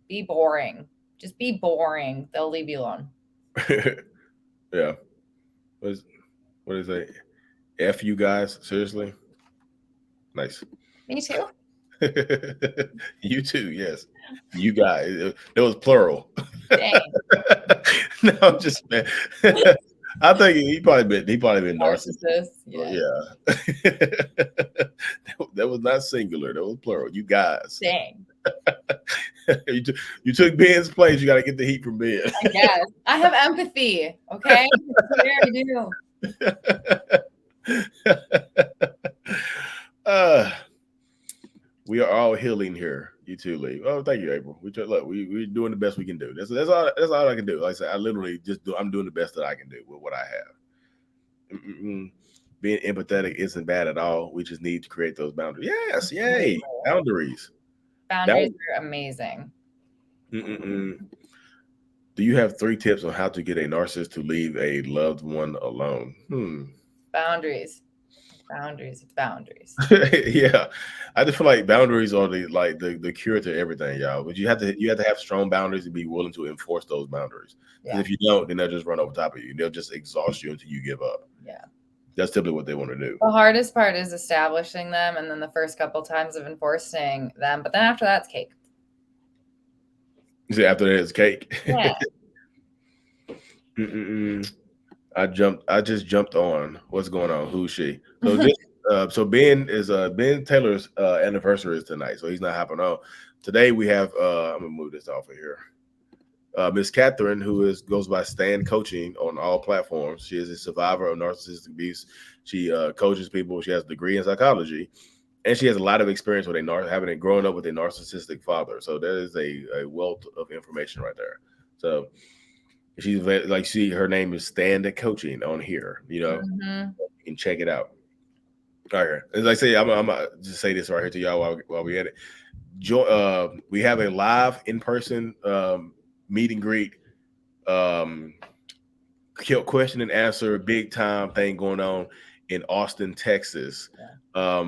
be boring. Just be boring. They'll leave you alone. Yeah. What is it? F you guys, seriously. Nice. Me too. You too, yes. You guys. It was plural. Dang. No, I'm just man. I think he probably been narcissist. Narcissist. Yeah. Yeah. That was not singular. That was plural. You guys. Dang. You took Ben's place. You got to get the heat from Ben. I guess. I have empathy. Okay. I do. We are all healing here. You too, Lee. Oh, thank you, April. We're doing the best we can do. That's all I can do. Like I said, I literally I'm doing the best that I can do with what I have. Being empathetic isn't bad at all. We just need to create those boundaries. Yes, yay, boundaries. Boundaries are amazing. Do you have 3 tips on how to get a narcissist to leave a loved one alone? Boundaries. Yeah, I just feel like boundaries are the cure to everything, y'all. But you have to have strong boundaries and be willing to enforce those boundaries. Yeah. If you don't, then they'll just run over top of you. They'll just exhaust you until you give up. Yeah, that's typically what they want to do. The hardest part is establishing them, and then the first couple times of enforcing them. But then after that's cake. You see, after that it's cake. Yeah. I just jumped on. What's going on? Who's she? So Ben Taylor's anniversary is tonight, so he's not hopping on. Today we have I'm gonna move this off of here. Miss Katherine, who goes by Stan Coaching on all platforms. She is a survivor of narcissistic abuse. She coaches people. She has a degree in psychology, and she has a lot of experience with growing up with a narcissistic father. So that is a wealth of information right there. So she's her name is Stan Coaching on here. You can check it out. All right, as I say, I'm gonna just say this right here to y'all while we at it. We have a live in-person meet and greet, question and answer, big time thing going on in Austin, Texas. Yeah.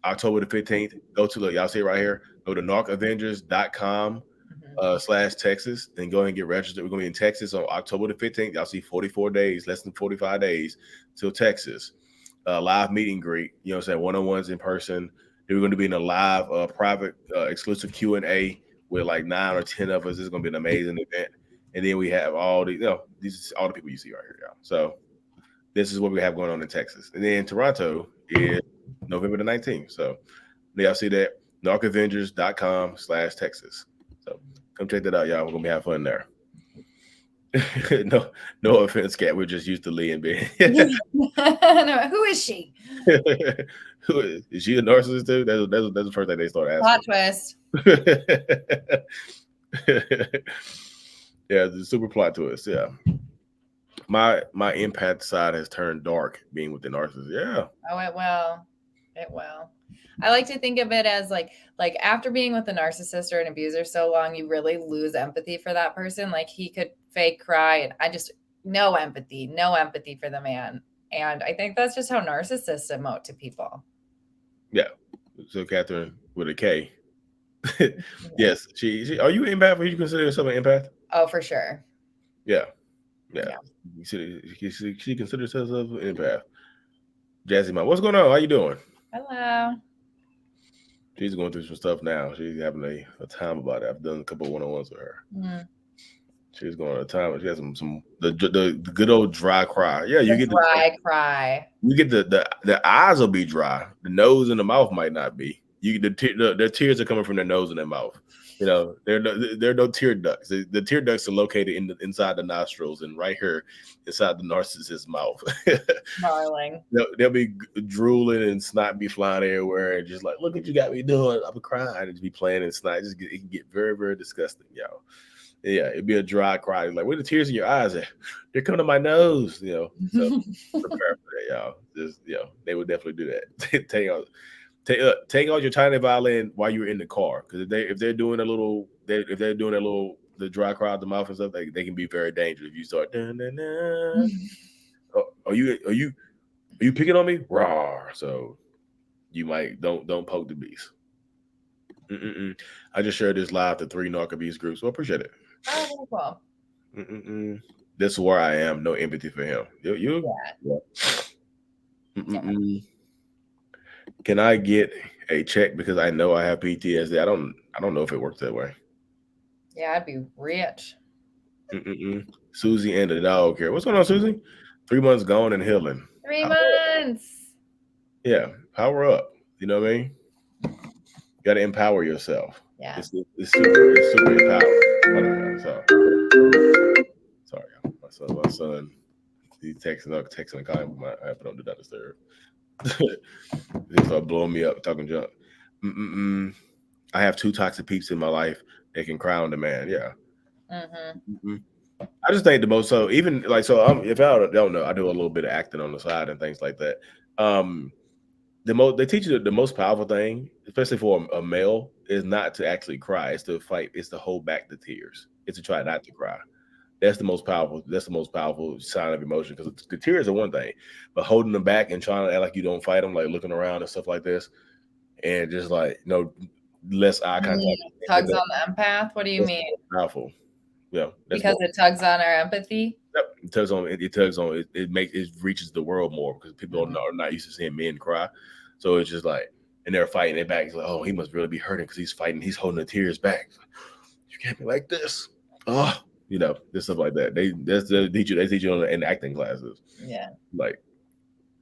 October the 15th. Y'all see it right here. Go to narcavengers.com /Texas and go ahead and get registered. We're gonna be in Texas on October the 15th. Y'all see 44 days, less than 45 days till Texas. Live meet and greet, you know what I'm saying? One-on-ones in person. We're going to be in a live, private, exclusive Q&A with like 9 or 10 of us. This is going to be an amazing event. And then we have these are all the people you see right here, y'all. So this is what we have going on in Texas. And then Toronto is November the 19th. So y'all see that, narcavengers.com /Texas. So come check that out, y'all. We're going to be having fun there. No offense, Kat. We're just used to Lee and Ben. No, who is she? Is she a narcissist too? That's the first thing they start asking. Plot twist. Yeah, the super plot twist. Yeah, my empath side has turned dark being with the narcissist. Yeah. Oh, it will. It will. I like to think of it as like after being with a narcissist or an abuser so long, you really lose empathy for that person. Like he could fake cry, and I just no empathy for the man. And I think that's just how narcissists emote to people. Yeah. So Katherine with a K. Yes. She are you an empath? Would you consider yourself an empath? Oh, for sure. Yeah. She considers herself an empath. Jazzy Mom, what's going on? How you doing? Hello. She's going through some stuff now. She's having a time about it. I've done a couple of one-on-ones with her. Mm-hmm. She's going on a time. She has the good old dry cry. Yeah, you get the dry cry. You get the eyes will be dry. The nose and the mouth might not be. The tears are coming from their nose and their mouth. You know, there are no tear ducts. The tear ducts are located inside the nostrils and right here inside the narcissist's mouth. Darling. They'll be drooling and snot be flying everywhere and just like, look what you got me doing. I'm crying and just be playing and snot. It can get very, very disgusting, y'all. Yeah, it'd be a dry cry. Like, where the tears in your eyes at? They're coming to my nose, So prepare for that, y'all. Just, they would definitely do that. Take out your tiny violin while you're in the car, because if they're doing if they're doing the dry cry out the mouth and stuff, they can be very dangerous. If you start, dun, dun, dun, oh, are you picking on me? Rawr. So you might don't poke the beast. Mm-mm-mm. I just shared this live to 3 narc abuse groups. Well, appreciate it. Oh, well. Mm-mm-mm. This is where I am. No empathy for him. You? Yeah. Mm-mm-mm. Can I get a check because I know I have PTSD? I don't know if it works that way. Yeah, I'd be rich. Mm-mm-mm. Susie and the dog here. What's going on, Susie? 3 months gone and healing. 3 months. Yeah, power up. You know what I mean? You got to empower yourself. Yeah. It's super empowering. Sorry, y'all. My son, he's texting and calling, but I don't do that disturb. They start blowing me up, talking junk. Mm-mm-mm. I have 2 toxic peeps in my life. They can cry on demand. Yeah. Mm-mm. I just think the most so even like so if I don't know, I do a little bit of acting on the side and things like that. Um, they teach you the most powerful thing, especially for a male, is not to actually cry. It's to fight. It's to hold back the tears. It's to try not to cry. That's the most powerful. That's the most powerful sign of emotion, because the tears are one thing, but holding them back and trying to act like you don't fight them, like looking around and stuff like this, and just like less eye contact. Tugs on the empath. What do you mean? Powerful. Yeah, because it tugs on our empathy. Yep, it tugs on. It reaches the world more, because people are not used to seeing men cry. So it's just like, and they're fighting their back. It's like, oh, he must really be hurting because he's fighting. He's holding the tears back. You can't be like this. Oh, this stuff like that. They teach you in acting classes. Yeah. Like,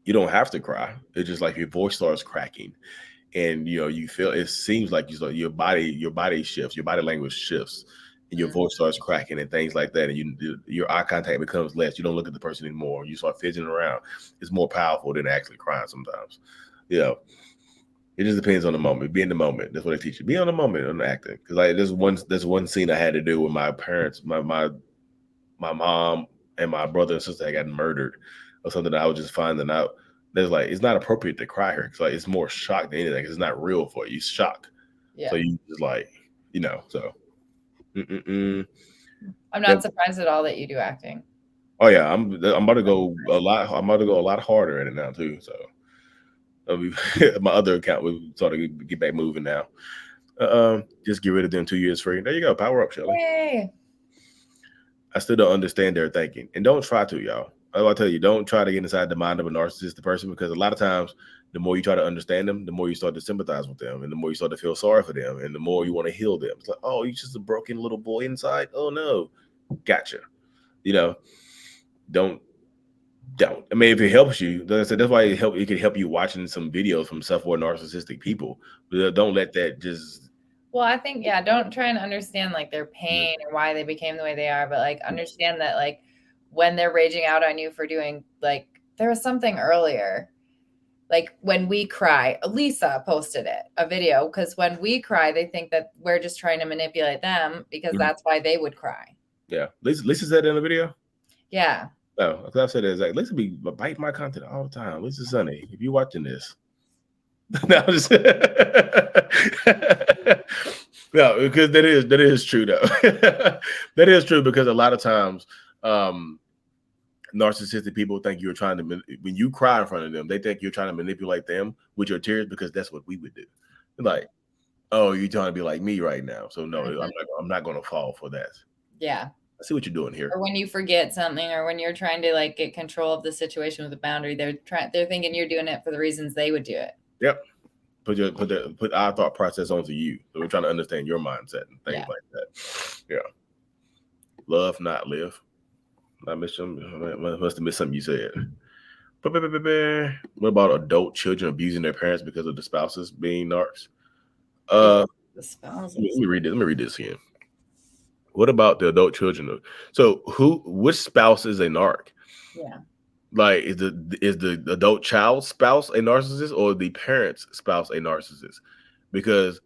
you don't have to cry. It's just like your voice starts cracking, and you feel. It seems like your body shifts, your body language shifts, and your voice starts cracking and things like that, and your eye contact becomes less. You don't look at the person anymore. You start fidgeting around. It's more powerful than actually crying sometimes. It just depends on the moment. Be in the moment. That's what they teach you. Be on the moment on the acting. Because like there's one scene I had to do with my parents, my mom and my brother and sister had gotten murdered or something that I was just finding out. There's like, it's not appropriate to cry here. It's like, it's more shock than anything. It's not real for you. It's shock. Yeah. So you just like, so. I'm not surprised at all that you do acting. Oh yeah, I'm about to go a lot. I'm about to go a lot harder at it now too. So my other account, we sort of get back moving now. Just get rid of them 2 years free. There you go. Power up, Shelly. Yay. I still don't understand their thinking, and don't try to, y'all. I'll tell you, don't try to get inside the mind of a narcissistic person, because a lot of times, the more you try to understand them, the more you start to sympathize with them, and the more you start to feel sorry for them, and the more you want to heal them. It's like, oh, you're just a broken little boy inside. Oh no, gotcha. Don't. I mean, if it helps you, that's why it can help you watching some videos from self-aware narcissistic people. But don't let that just. Well, I think, yeah, don't try and understand like their pain or why they became the way they are, but like understand that like when they're raging out on you for doing, like, there was something earlier. Like when we cry, Lisa posted a video, because when we cry, they think that we're just trying to manipulate them, because that's why they would cry. Yeah. Lisa said in the video? Yeah. Oh, I said it's like, Lisa be biting my content all the time. Lisa Sunny, if you're watching this. No, no, because that is true though. That is true, because a lot of times narcissistic people think you're trying to, when you cry in front of them, they think you're trying to manipulate them with your tears, because that's what we would do. Like, oh, you're trying to be like me right now. So no, I'm not going to fall for that. Yeah. I see what you're doing here. Or when you forget something, or when you're trying to like get control of the situation with a boundary, they're thinking you're doing it for the reasons they would do it. Yep. Put our thought process onto you. So we're trying to understand your mindset and things like that. Yeah. Love, not live. I must have missed something you said. What about adult children abusing their parents because of the spouses being narcs? The spouses. Let me read this. Let me read this again. What about the adult children? So which spouse is a narc? Yeah. Like, is the adult child's spouse a narcissist, or the parent's spouse a narcissist? Because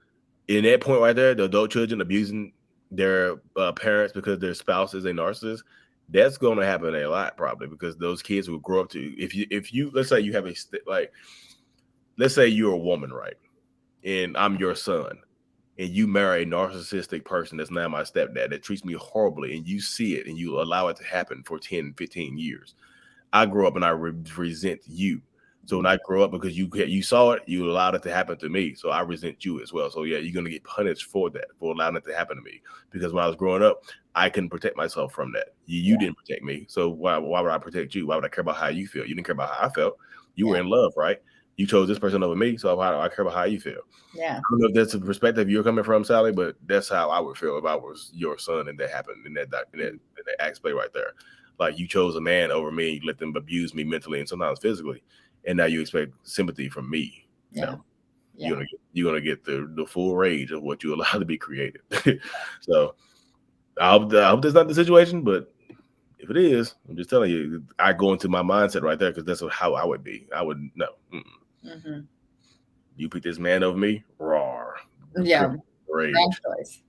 in that point right there, the adult children abusing their parents because their spouse is a narcissist, that's going to happen a lot probably because those kids will grow up to if you let's say you have like let's say you're a woman, right? And I'm your son, and you marry a narcissistic person that's now my stepdad that treats me horribly, and you see it and you allow it to happen for 10, 15 years. I grew up and I resent you. So when I grow up, because you saw it, you allowed it to happen to me. So I resent you as well. So yeah, you're gonna get punished for that, for allowing it to happen to me. Because when I was growing up, I couldn't protect myself from that. You Yeah. didn't protect me. So why would I protect you? Why would I care about how you feel? You didn't care about how I felt. You were Yeah. in love, right? You chose this person over me. So why do I care about how you feel? Yeah. I don't know if that's a perspective you're coming from, Sally, but that's how I would feel if I was your son and that happened in that aspect right there. Like you chose a man over me, you let them abuse me mentally and sometimes physically, and now you expect sympathy from me. Yeah. No, Yeah. you're gonna get the full rage of what you allow to be created. So I hope that's not the situation, but if it is, I'm just telling you, I go into my mindset right there because that's how I would be. I would no. Mm-hmm. You pick this man over me, raw, Yeah. Wrong rage. choice.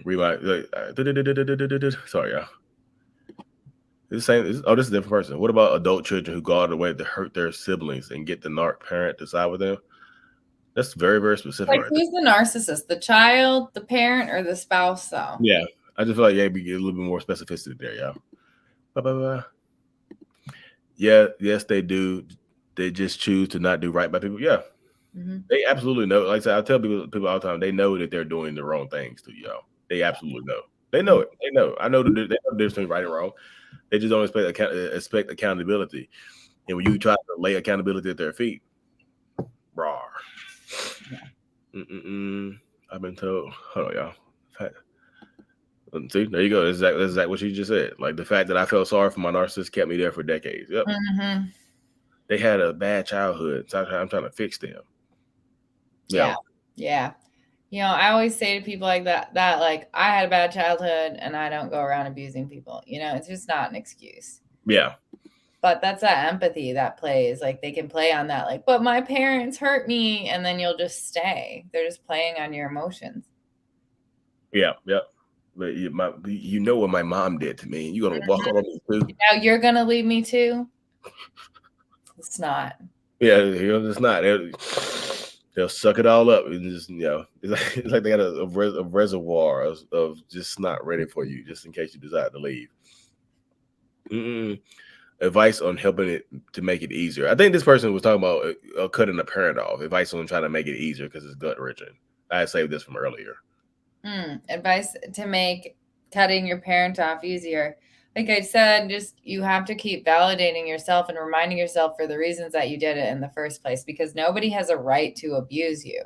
Rewind. Sorry, y'all. This same. This is a different person. What about adult children who go out of the way to hurt their siblings and get the narc parent to side with them? That's very, very specific Like, right there. who's the narcissist? The child, the parent, or the spouse? Though. Yeah, I just feel like be a little bit more specificity there, y'all. Blah, blah, blah. Yeah, yes, they do. They just choose to not do right by people. Yeah, Mm-hmm. they absolutely know. Like I said, I tell people all the time, they know that they're doing the wrong things to y'all. They absolutely know. They know it. They know. I know they know the difference between right and wrong. They just don't expect accountability. And when you try to lay accountability at their feet, raw. Mm-mm-mm. I've been told. Hold on, y'all. See, there you go. That's exactly what you just said. Like the fact that I felt sorry for my narcissist kept me there for decades. Yep. Mm-hmm. They had a bad childhood. So I'm trying to fix them. Yeah. Yeah. Yeah. I always say to people like that like I had a bad childhood and I don't go around abusing people. It's just not an excuse. Yeah. But that's that empathy that plays. Like they can play on that, like, but my parents hurt me, and then you'll just stay. They're just playing on your emotions. Yeah. Yep. But you know what my mom did to me. You gonna walk Mhm. on me too? Now you're gonna leave me too? It's not. Yeah. It's not. They'll suck it all up and just it's like they got a reservoir of just not ready for you, just in case you decide to leave. Mm-mm. Advice on helping it to make it easier. I think this person was talking about cutting a parent off. Advice on trying to make it easier because it's gut wrenching. I had saved this from earlier. Advice to make cutting your parent off easier. Like I said, just you have to keep validating yourself and reminding yourself for the reasons that you did it in the first place, because nobody has a right to abuse you.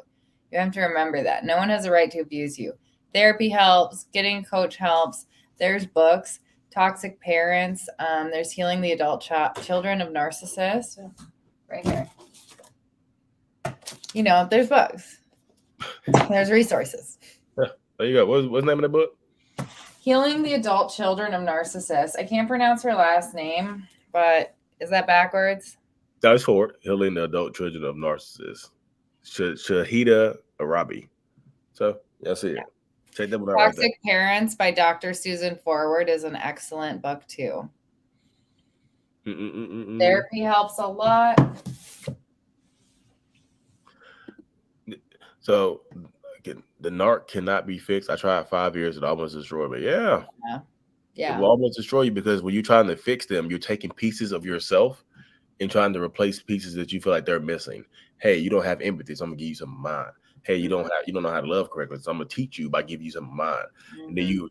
You have to remember that. No one has a right to abuse you. Therapy helps, getting a coach helps. There's books, Toxic Parents. There's Healing the Adult Children of Narcissists. Right here. There's books. There's resources. Yeah, there you go. What's the name of the book? Healing the Adult Children of Narcissists. I can't pronounce her last name, but is that backwards? That was for Healing the Adult Children of Narcissists. Shahida Arabi. So that's it. Check that one out right there. Toxic Parents by Dr. Susan Forward is an excellent book too. Therapy helps a lot. So the narc cannot be fixed. I tried 5 years, it almost destroyed me. Yeah. It will almost destroy you because when you're trying to fix them, you're taking pieces of yourself and trying to replace pieces that you feel like they're missing. Hey, you don't have empathy, so I'm gonna give you some of mine. Hey, you don't know how to love correctly, so I'm gonna teach you by giving you some of mine. And then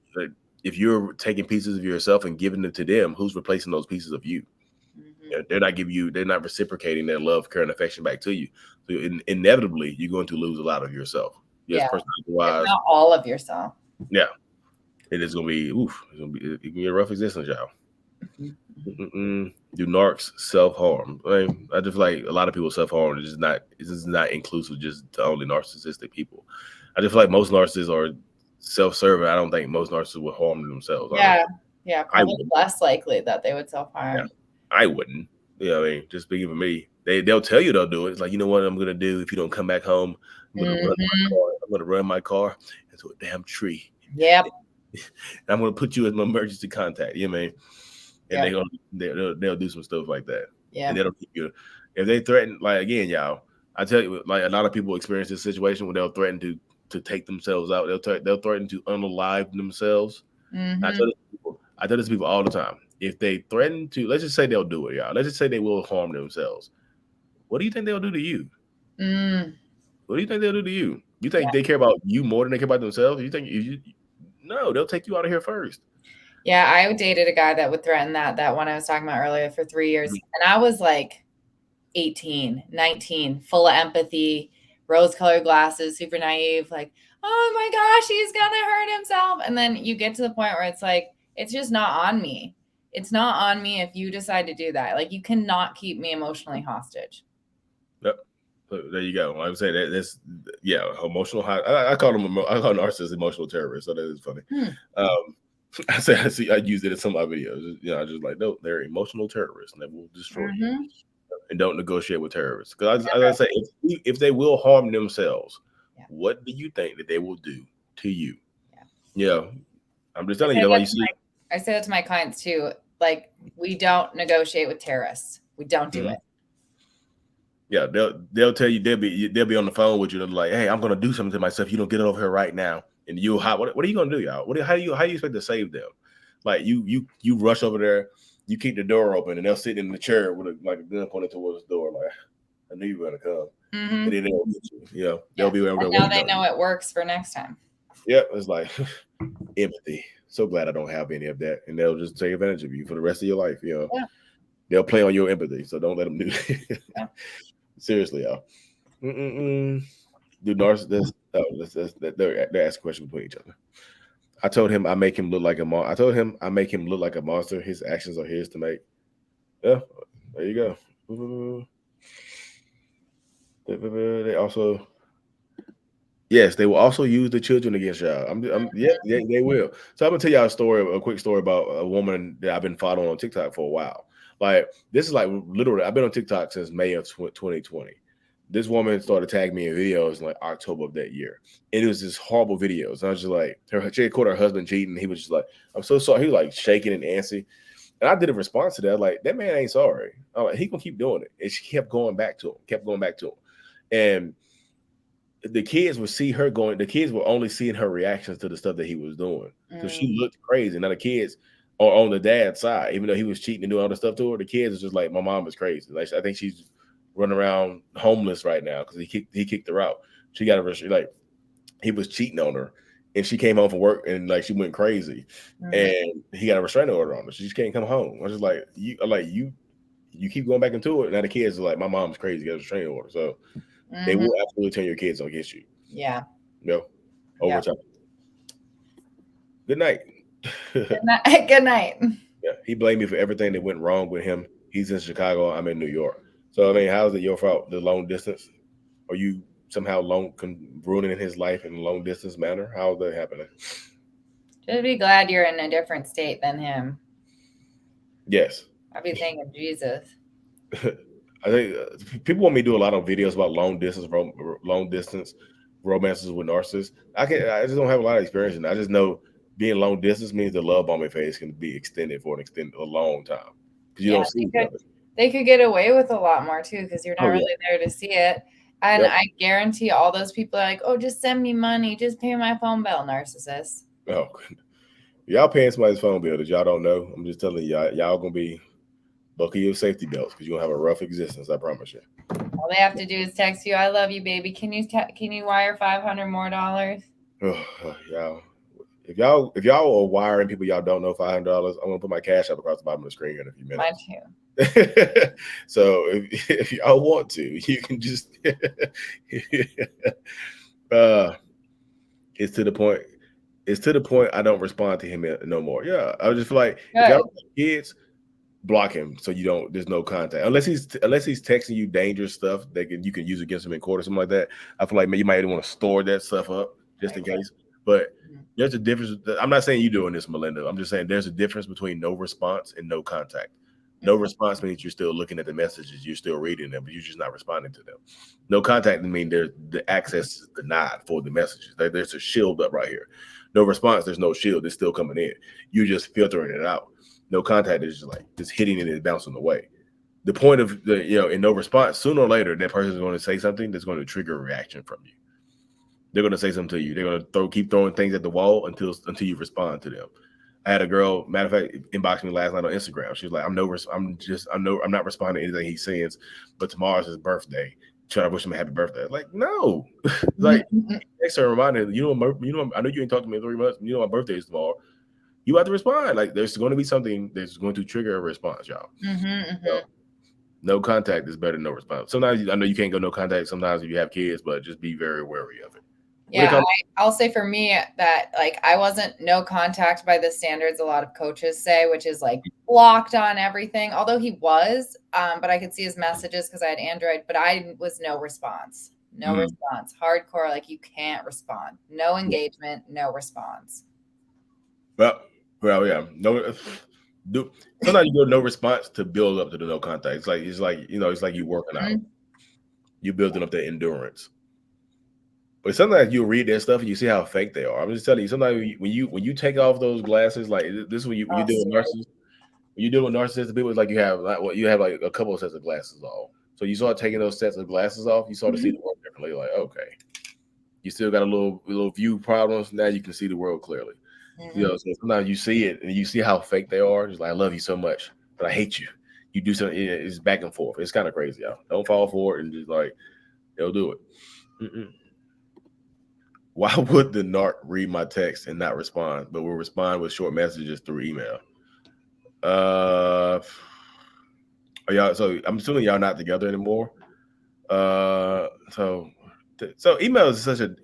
if you're taking pieces of yourself and giving them to them, who's replacing those pieces of you? They're not reciprocating their love, care, and affection back to you. So inevitably, you're going to lose a lot of yourself. Yes, personality-wise. Not all of yourself. Yeah, it is gonna be. Oof, it can be a rough existence, y'all. Do narcs self-harm? I just feel like a lot of people self-harm. It's just not inclusive just to only narcissistic people. I just feel like most narcissists are self-serving. I don't think most narcissists would harm themselves. Yeah, probably less likely that they would self-harm. Yeah, I wouldn't. Just being for me, they'll tell you they'll do it. It's like, you know what I'm gonna do if you don't come back home. I'm gonna run my car I'm gonna run my car into a damn tree. Yep. And I'm gonna put you as my emergency contact. You know what I mean? And Yep. they'll do some stuff like that. Yeah. And they'll keep you. If they threaten, like again, y'all, I tell you, like a lot of people experience this situation where they'll threaten to take themselves out. They'll threaten to unalive themselves. I Mm-hmm. I tell this to people all the time. If they threaten to, let's just say they'll do it, y'all. Let's just say they will harm themselves. What do you think they'll do to you? What do you think they'll do to you? You think Yeah. they care about you more than they care about themselves? You think no, they'll take you out of here first. Yeah, I dated a guy that would threaten that one I was talking about earlier for 3 years. And I was like 18, 19, full of empathy, rose-colored glasses, super naive, like, oh my gosh, he's gonna hurt himself. And then you get to the point where it's like, it's just not on me. It's not on me if you decide to do that. Like, you cannot keep me emotionally hostage. Yep. So there you go. Like I say that's emotional. I call them narcissists emotional terrorists. So that is funny. I use it in some of my videos. I just like, no, they're emotional terrorists and they will destroy you. And don't negotiate with terrorists. Because as I say, if they will harm themselves, what do you think that they will do to you? Yeah. I'm just telling you. That's why I say that to my clients too. Like, we don't negotiate with terrorists. We don't do it. Yeah, they'll tell you they'll be on the phone with you. They're like, hey, I'm gonna do something to myself. You don't get it over here right now. And you what are you gonna do, y'all? How do you expect to save them? Like you rush over there, you keep the door open, and they'll sit in the chair with a gun pointed towards the door, like I knew you were gonna come. And then they'll get you. They'll be over there. Now they know it works for next time. Yeah, it's like empathy. So glad I don't have any of that, and they'll just take advantage of you for the rest of your life. They'll play on your empathy, so don't let them do it. Seriously, y'all. Do narcissists? They're asking questions between each other. I told him I make him look like a monster. I told him I make him look like a monster. His actions are his to make. Yeah, there you go. They also, yes, they will also use the children against y'all. They will. So I'm gonna tell y'all a quick story about a woman that I've been following on TikTok for a while. Like this is like literally, I've been on TikTok since May of 2020. This woman started tagging me in videos in like October of that year. And it was just horrible videos. And I was just like, she had caught her husband cheating. He was just like, I'm so sorry. He was like shaking and antsy. And I did a response to that. Like, that man ain't sorry. I'm like, he gonna keep doing it. And she kept going back to him. And the kids would see her going, the kids were only seeing her reactions to the stuff that he was doing. So she looked crazy. Now the kids are on the dad's side, even though he was cheating and doing all the stuff to her, the kids are just like, my mom is crazy. Like, I think she's running around homeless right now because he kicked her out. She got like he was cheating on her, and she came home from work and like she went crazy, and he got a restraining order on her. She just can't come home. I was just like, you keep going back into it. Now the kids are like, my mom's crazy, got a restraining order, so they will absolutely turn your kids against you. Yeah. Over time. Good night. Good night. Yeah, he blamed me for everything that went wrong with him. He's in Chicago. I'm in New York. So I mean, how is it your fault? The long distance? Are you somehow ruining his life in a long distance manner? How is that happening? Just be glad you're in a different state than him. Yes. I'll be thanking Jesus. I think people want me to do a lot of videos about long distance romances with narcissists. I just don't have a lot of experience in it. I just know being long distance means the love bombing phase can be extended for a long time because you don't see each other. They could get away with a lot more too because you're not really there to see it. And I guarantee all those people are like, oh, just send me money, just pay my phone bill, narcissists. Oh, y'all paying somebody's phone bill that y'all don't know. I'm just telling y'all gonna be buckle your safety belts because you're gonna have a rough existence. I promise you. All they have to do is text you, "I love you, baby. Can you wire $500 more?" Y'all. If y'all are wiring people y'all don't know $500, I'm gonna put my cash up across the bottom of the screen in a few minutes. Mine too. So if y'all want to, you can just it's to the point. It's to the point I don't respond to him no more. Yeah, I just feel like if y'all have kids, block him so there's no contact unless he's texting you dangerous stuff that you can use against him in court or something like that. I feel like you might want to store that stuff up just in case. But there's a difference. I'm not saying you doing this, Melinda. I'm just saying there's a difference between no response and no contact. No response means you're still looking at the messages, you're still reading them, but you're just not responding to them. No contact means the access is denied for the messages. There's a shield up right here. No response, there's no shield. It's still coming in. You're just filtering it out. No contact is just like just hitting it and bouncing away. The point of the in no response, sooner or later, that person is going to say something that's going to trigger a reaction from you. They're going to say something to you. They're going to keep throwing things at the wall until you respond to them. I had a girl, matter of fact, inbox me last night on Instagram. She was like, I'm not responding to anything he sends, but tomorrow's his birthday. Try to wish him a happy birthday. Like, no. Like, next time reminder, I know you ain't talked to me in 3 months. You know my birthday is tomorrow. You have to respond. Like, there's going to be something that's going to trigger a response, y'all. So, no contact is better than no response. Sometimes I know you can't go no contact sometimes if you have kids, but just be very wary of it. Yeah, I'll say for me that like I wasn't no contact by the standards a lot of coaches say, which is like blocked on everything. Although he was, but I could see his messages because I had Android, but I was no response. No response. Hardcore, like you can't respond. No engagement, no response. Well, yeah. No. Sometimes you go no response to build up to the no contact. It's like you working out. You building up that endurance. But sometimes you read their stuff and you see how fake they are. I'm just telling you, sometimes when you take off those glasses, like this is when you deal with narcissists. When you deal with narcissistic people, it's like you have like a couple of sets of glasses off. So you start taking those sets of glasses off, you start to see the world differently. Like, okay, you still got a little view problems. Now you can see the world clearly. So sometimes you see it and you see how fake they are. Just like, I love you so much, but I hate you. You do something. It's back and forth. It's kind of crazy, y'all. Don't fall for it and just like they'll do it. Why would the narc read my text and not respond, but will respond with short messages through email? Are y'all? So I'm assuming y'all not together anymore. So email is such an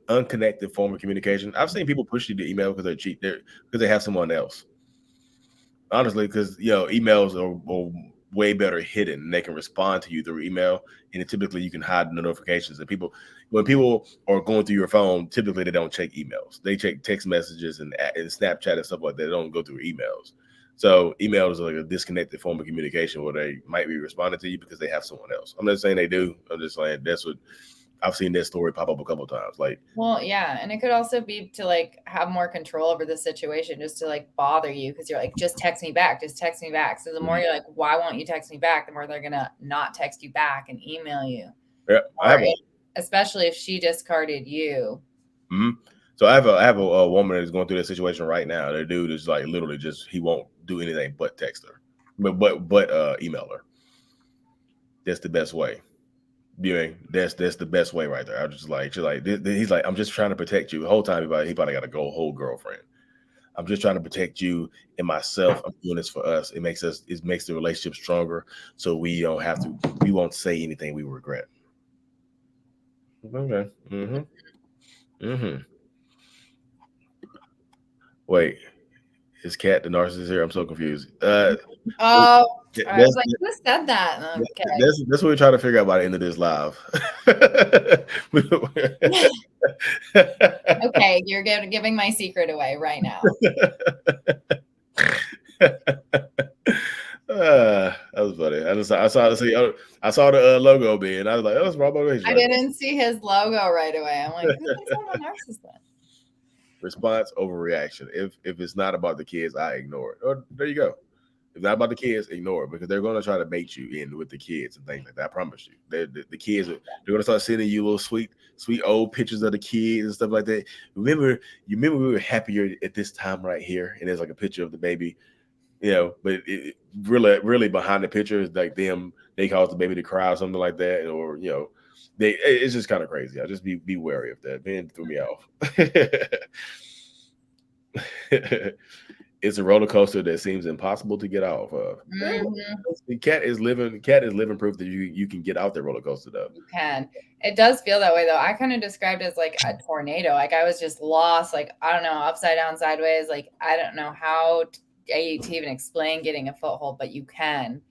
unconnected form of communication. I've seen people push you to email because they're cheap, because they have someone else. Honestly, because emails are way better hidden, and they can respond to you through email, and typically you can hide the notifications. And when people are going through your phone, typically they don't check emails. They check text messages and Snapchat and stuff like that. They don't go through emails. So email is like a disconnected form of communication where they might be responding to you because they have someone else. I'm not saying they do. I'm just saying that's what I've seen that story pop up a couple of times. Like, well, yeah, and it could also be to like have more control over the situation, just to like bother you because you're like, just text me back, just text me back. So the more you're like, why won't you text me back? The more they're gonna not text you back and email you. Yeah, especially if she discarded you. So I have a woman that's going through that situation right now. The dude is like literally just he won't do anything but text her, but email her. That's the best way. That's the best way right there. I just like he's like, I'm just trying to protect you. The whole time he probably got a whole girlfriend. I'm just trying to protect you and myself. I'm doing this for us. It makes the relationship stronger, so we won't say anything we regret. Okay. Wait, is Cat the narcissist here? I'm so confused. I was like, who said that? Okay. That's what we're trying to figure out by the end of this live. Okay, you're giving my secret away right now. That was funny. I saw the logo being. I was like, oh, it's Rob. I didn't see his logo right away. I'm like, who's a narcissist? Response over reaction. If it's not about the kids, I ignore it. Oh, there you go. If not about the kids, ignore it, because they're going to try to bait you in with the kids and things like that. I promise you. The kids they're going to start sending you little sweet old pictures of the kids and stuff like that. Remember we were happier at this time right here, and there's like a picture of the baby, but really behind the picture is like them. They cause the baby to cry or something like that, or it's just kind of crazy. I just be wary of that. Man, threw me off. It's a roller coaster that seems impossible to get off of. The cat is living proof that you can get out the roller coaster though. You can. It does feel that way though. I kind of described it as like a tornado. Like I was just lost, like I don't know, upside down, sideways. Like I don't know how to even explain getting a foothold, but you can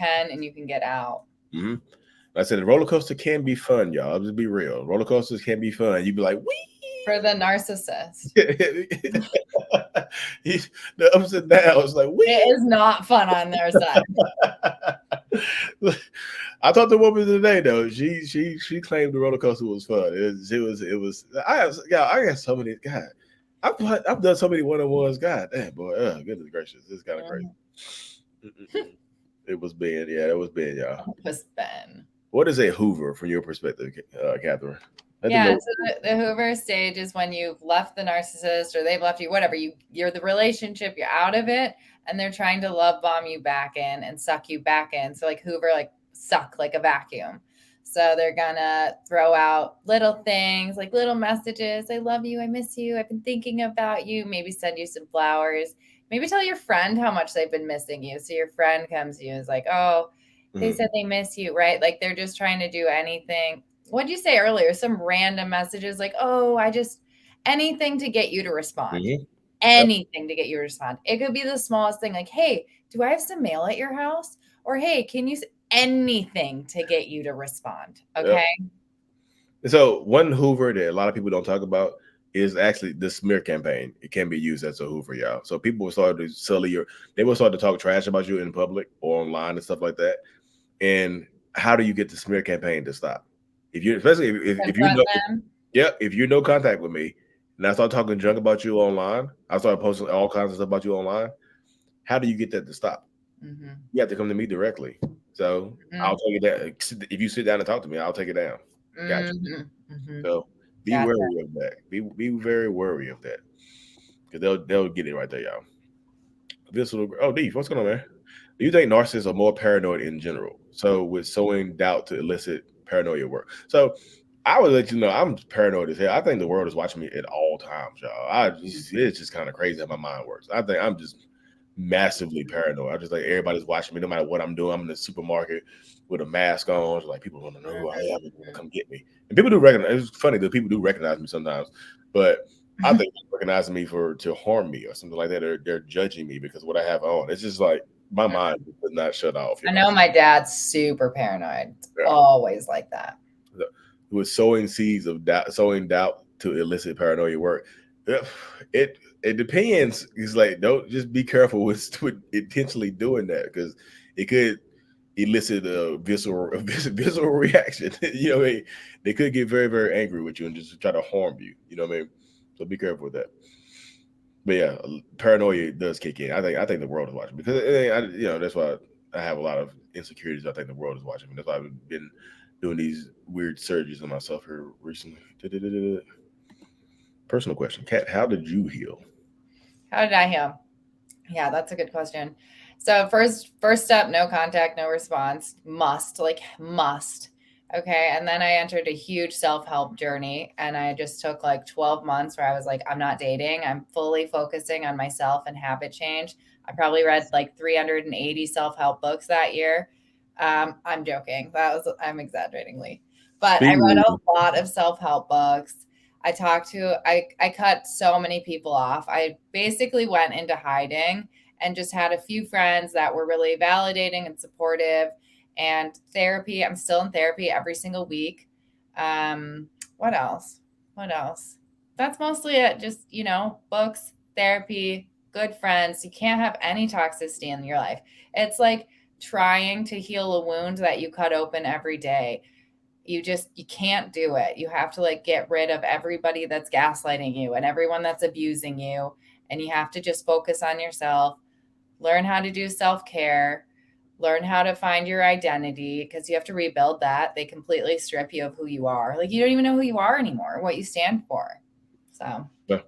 and you can get out. I said the roller coaster can be fun, y'all. I'll just be real. Roller coasters can be fun. You'd be like, wee! For the narcissist. He's the ups and downs. Like It we. is not fun on their side. I talked to a woman today though. She claimed the roller coaster was fun. It was. I got so many. God, I've done so many one-on-ones. God damn boy. Goodness gracious, it's kind of crazy. Mm-mm-mm. It was Ben. Yeah, it was Ben, y'all. It was Ben. What is a Hoover from your perspective, Catherine? Let them Yeah, know. so the Hoover stage is when you've left the narcissist or they've left you, whatever. You're the relationship, you're out of it, and they're trying to love bomb you back in and suck you back in. So like Hoover, like suck like a vacuum. So they're gonna throw out little things like little messages. I love you, I miss you, I've been thinking about you, maybe send you some flowers, maybe tell your friend how much they've been missing you. So your friend comes to you and is like, oh, they said they miss you, right? Like they're just trying to do anything. What'd you say earlier? Some random messages like, oh, I just anything to get you to respond. Mm-hmm. Yep. Anything to get you to respond. It could be the smallest thing, like, hey, do I have some mail at your house? Or hey, can you anything to get you to respond? Yep. Okay. So one Hoover that a lot of people don't talk about is actually the smear campaign. It can be used as a Hoover, y'all. So people will start to sully your, they will start to talk trash about you in public or online and stuff like that. And how do you get the smear campaign to stop? If you, especially if you Confront know, them. yeah, if you're no contact with me, and I start talking junk about you online, I start posting all kinds of stuff about you online. How do you get that to stop? Mm-hmm. You have to come to me directly. So I'll tell you that if you sit down and talk to me, I'll take it down. Gotcha. Mm-hmm. Mm-hmm. So be Gotcha. wary of that. Be very wary of that because they'll get it right there, y'all. This little oh, Deef, what's going on, man? Do you think narcissists are more paranoid in general? So with sowing doubt to elicit paranoia work. So I would let you know I'm paranoid as hell. I think the world is watching me at all times, y'all. It's just kind of crazy how my mind works. I think I'm just massively paranoid. I just like everybody's watching me no matter what I'm doing. I'm in the supermarket with a mask on. Like people want to know who I am and want to come get me. And people do recognize. It's funny that people do recognize me sometimes, but I think they're recognizing me to harm me or something like that. They're judging me because of what I have on. It's just like my mind does not shut off. I You know, know my dad's super paranoid. It's yeah. always like that. With sowing seeds of doubt, sowing doubt to elicit paranoia work. It depends. It's like don't just be careful with intentionally doing that because it could elicit a visceral reaction. You know what I mean? They could get very very angry with you and just try to harm you. You know what I mean? So be careful with that. But yeah, paranoia does kick in. I think the world is watching because that's why I have a lot of insecurities. I think the world is watching me. That's why I've been doing these weird surgeries on myself here recently. Personal question, Kat, how did you heal? How did I heal? Yeah, that's a good question. So first step, no contact, no response. Must. Okay. And then I entered a huge self-help journey and I just took like 12 months where I was like, I'm not dating. I'm fully focusing on myself and habit change. I probably read like 380 self-help books that year. I'm joking. I'm exaggeratingly. But I read Be a lot of self-help books. I cut so many people off. I basically went into hiding and just had a few friends that were really validating and supportive and therapy. I'm still in therapy every single week. What else? What else? That's mostly it. Just, books, therapy, good friends. You can't have any toxicity in your life. It's like trying to heal a wound that you cut open every day. You can't do it. You have to like get rid of everybody that's gaslighting you and everyone that's abusing you, and you have to just focus on yourself, learn how to do self-care, learn how to find your identity because you have to rebuild that. They completely strip you of who you are. Like you don't even know who you are anymore, what you stand for. So so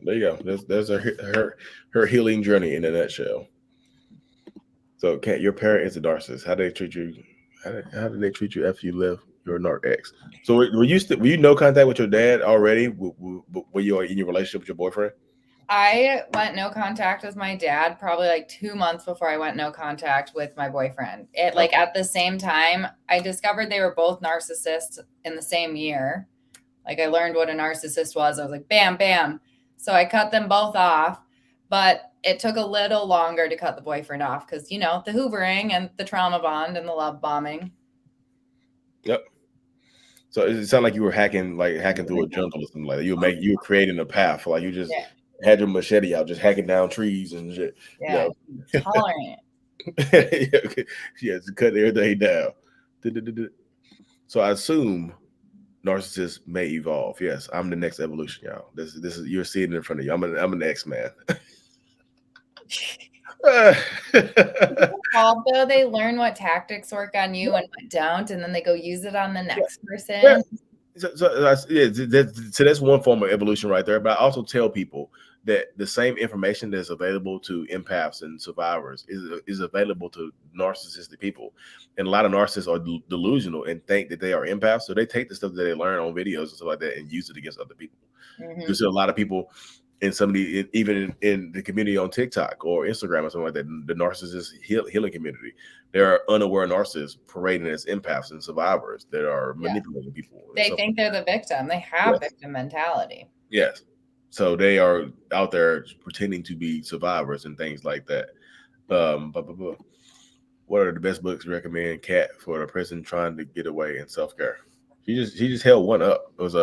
there you go. There's her healing journey in a nutshell. So, Kat, your parent is a narcissist. How did they treat you? How did they treat you after you left your narc ex? So, were you no contact with your dad already? Were you in your relationship with your boyfriend? I went no contact with my dad probably like 2 months before I went no contact with my boyfriend. It like Okay. at the same time, I discovered they were both narcissists in the same year. Like I learned what a narcissist was. I was like, bam, bam. So I cut them both off, but it took a little longer to cut the boyfriend off because, the hoovering and the trauma bond and the love bombing. Yep. So it sounded like you were hacking through a jungle or something like that. You were creating a path, like you just Yeah. had your machete out, just hacking down trees and shit. Yeah, tolerant. Yeah, to cut everything down. So I assume narcissists may evolve. Yes, I'm the next evolution, y'all. This is you're seeing it in front of you. I'm an X-Man. Although they learn what tactics work on you and what don't, and then they go use it on the next Yeah. person. So that's one form of evolution right there. But I also tell people that the same information that's available to empaths and survivors is available to narcissistic people. And a lot of narcissists are delusional and think that they are empaths. So they take the stuff that they learn on videos and stuff like that and use it against other people. You see a lot of people in somebody, even in the community on TikTok or Instagram or something like that, the narcissist healing community, there are unaware narcissists parading as empaths and survivors that are manipulating people. They think they're the victim. They have victim mentality. Yes. So they are out there pretending to be survivors and things like that. What are the best books you recommend, Kat, for a person trying to get away in self-care? She just held one up. It was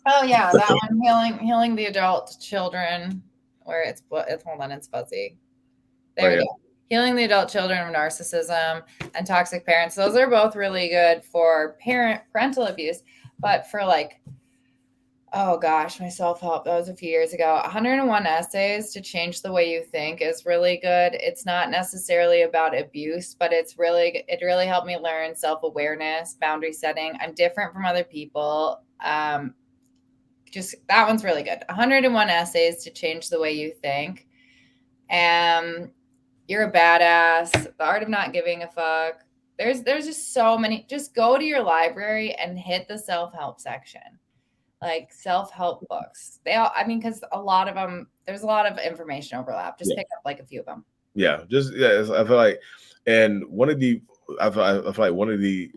Oh yeah, that one, healing the adult children, where it's hold on, it's fuzzy. There we go. Healing the adult children of narcissism and toxic parents. Those are both really good for parental abuse, but for like, oh gosh, my self-help, that was a few years ago. 101 essays to change the way you think is really good. It's not necessarily about abuse, but it really helped me learn self-awareness, boundary setting. I'm different from other people. Just that one's really good. 101 essays to change the way you think. You're a badass. The art of not giving a fuck. There's just so many. Just go to your library and hit the self-help section. Like self-help books. Because a lot of them, there's a lot of information overlap. Just pick up like a few of them. Yeah, I feel like, and I feel like one of the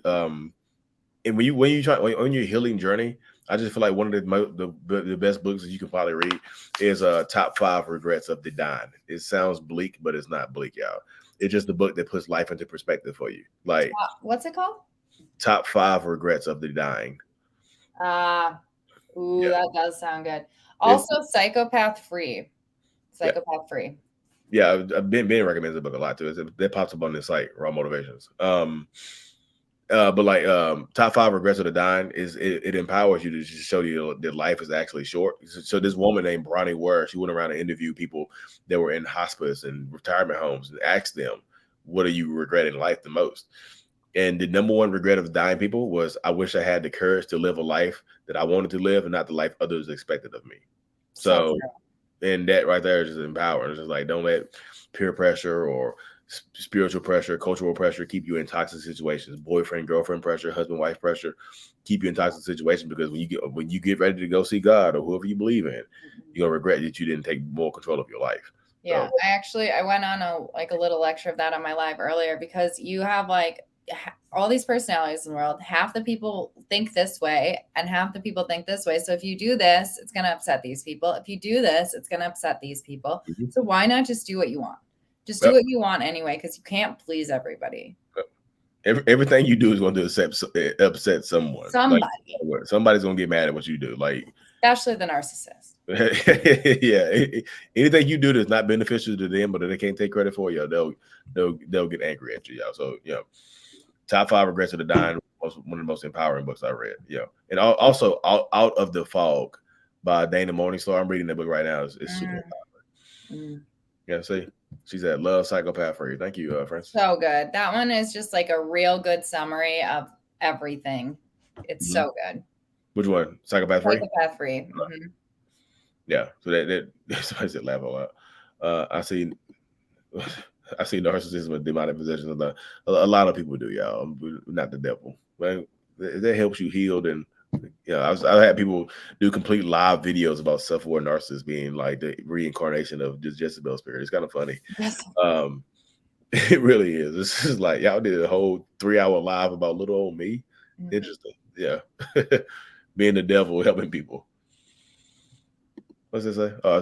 and when you're healing journey, I just feel like one of the best books that you can probably read is Top 5 Regrets of the Dying. It sounds bleak, but it's not bleak, y'all. It's just a book that puts life into perspective for you. Like, what's it called? Top 5 Regrets of the Dying. That does sound good. Also, Psychopath Free. Psychopath Free. Yeah, Ben recommends the book a lot too. That pops up on this site, Raw Motivations. But like Top 5 Regrets of the Dying is it empowers you to just show you that life is actually short. So this woman named Bronnie Ware, she went around and interviewed people that were in hospice and retirement homes and asked them, what do you regret in life the most? And the number one regret of dying people was, I wish I had the courage to live a life that I wanted to live and not the life others expected of me. So and that right there is just empowering. It's just like, don't let peer pressure or spiritual pressure, cultural pressure keep you in toxic situations. Boyfriend, girlfriend pressure, husband, wife pressure keep you in toxic situations, because when you get ready to go see God or whoever you believe in, you're gonna regret that you didn't take more control of your life. Yeah, so. I went on a little lecture of that on my live earlier, because you have like all these personalities in the world. Half the people think this way and half the people think this way. So if you do this, it's going to upset these people. If you do this, it's going to upset these people. So why not just do what you want? Just do what you want anyway, because you can't please everybody. Everything you do is going to upset someone. Somebody's going to get mad at what you do. Like, especially the narcissist. Yeah, anything you do that's not beneficial to them, but they can't take credit for you, they'll get angry at you, y'all. So Top 5 Regrets of the Dying, one of the most empowering books I read. And also Out of the Fog by Dana Morningstar. I'm reading that book right now. It's super empowering. Yeah, see, she's at Love Psychopath Free. Thank you, Francis. So good. That one is just like a real good summary of everything. It's so good. Which one? Psychopath Free? Psychopath Free. Yeah. So that somebody said laugh a lot. I see narcissism and demonic possession. A lot of people do, y'all. Not the devil. But that helps you heal. Then I had people do complete live videos about self-aware narcissists being like the reincarnation of this Jezebel spirit. It's kind of funny. It really is. This is like, y'all did a whole 3-hour live about little old me. Interesting. Yeah. Being the devil, helping people. What's it say? I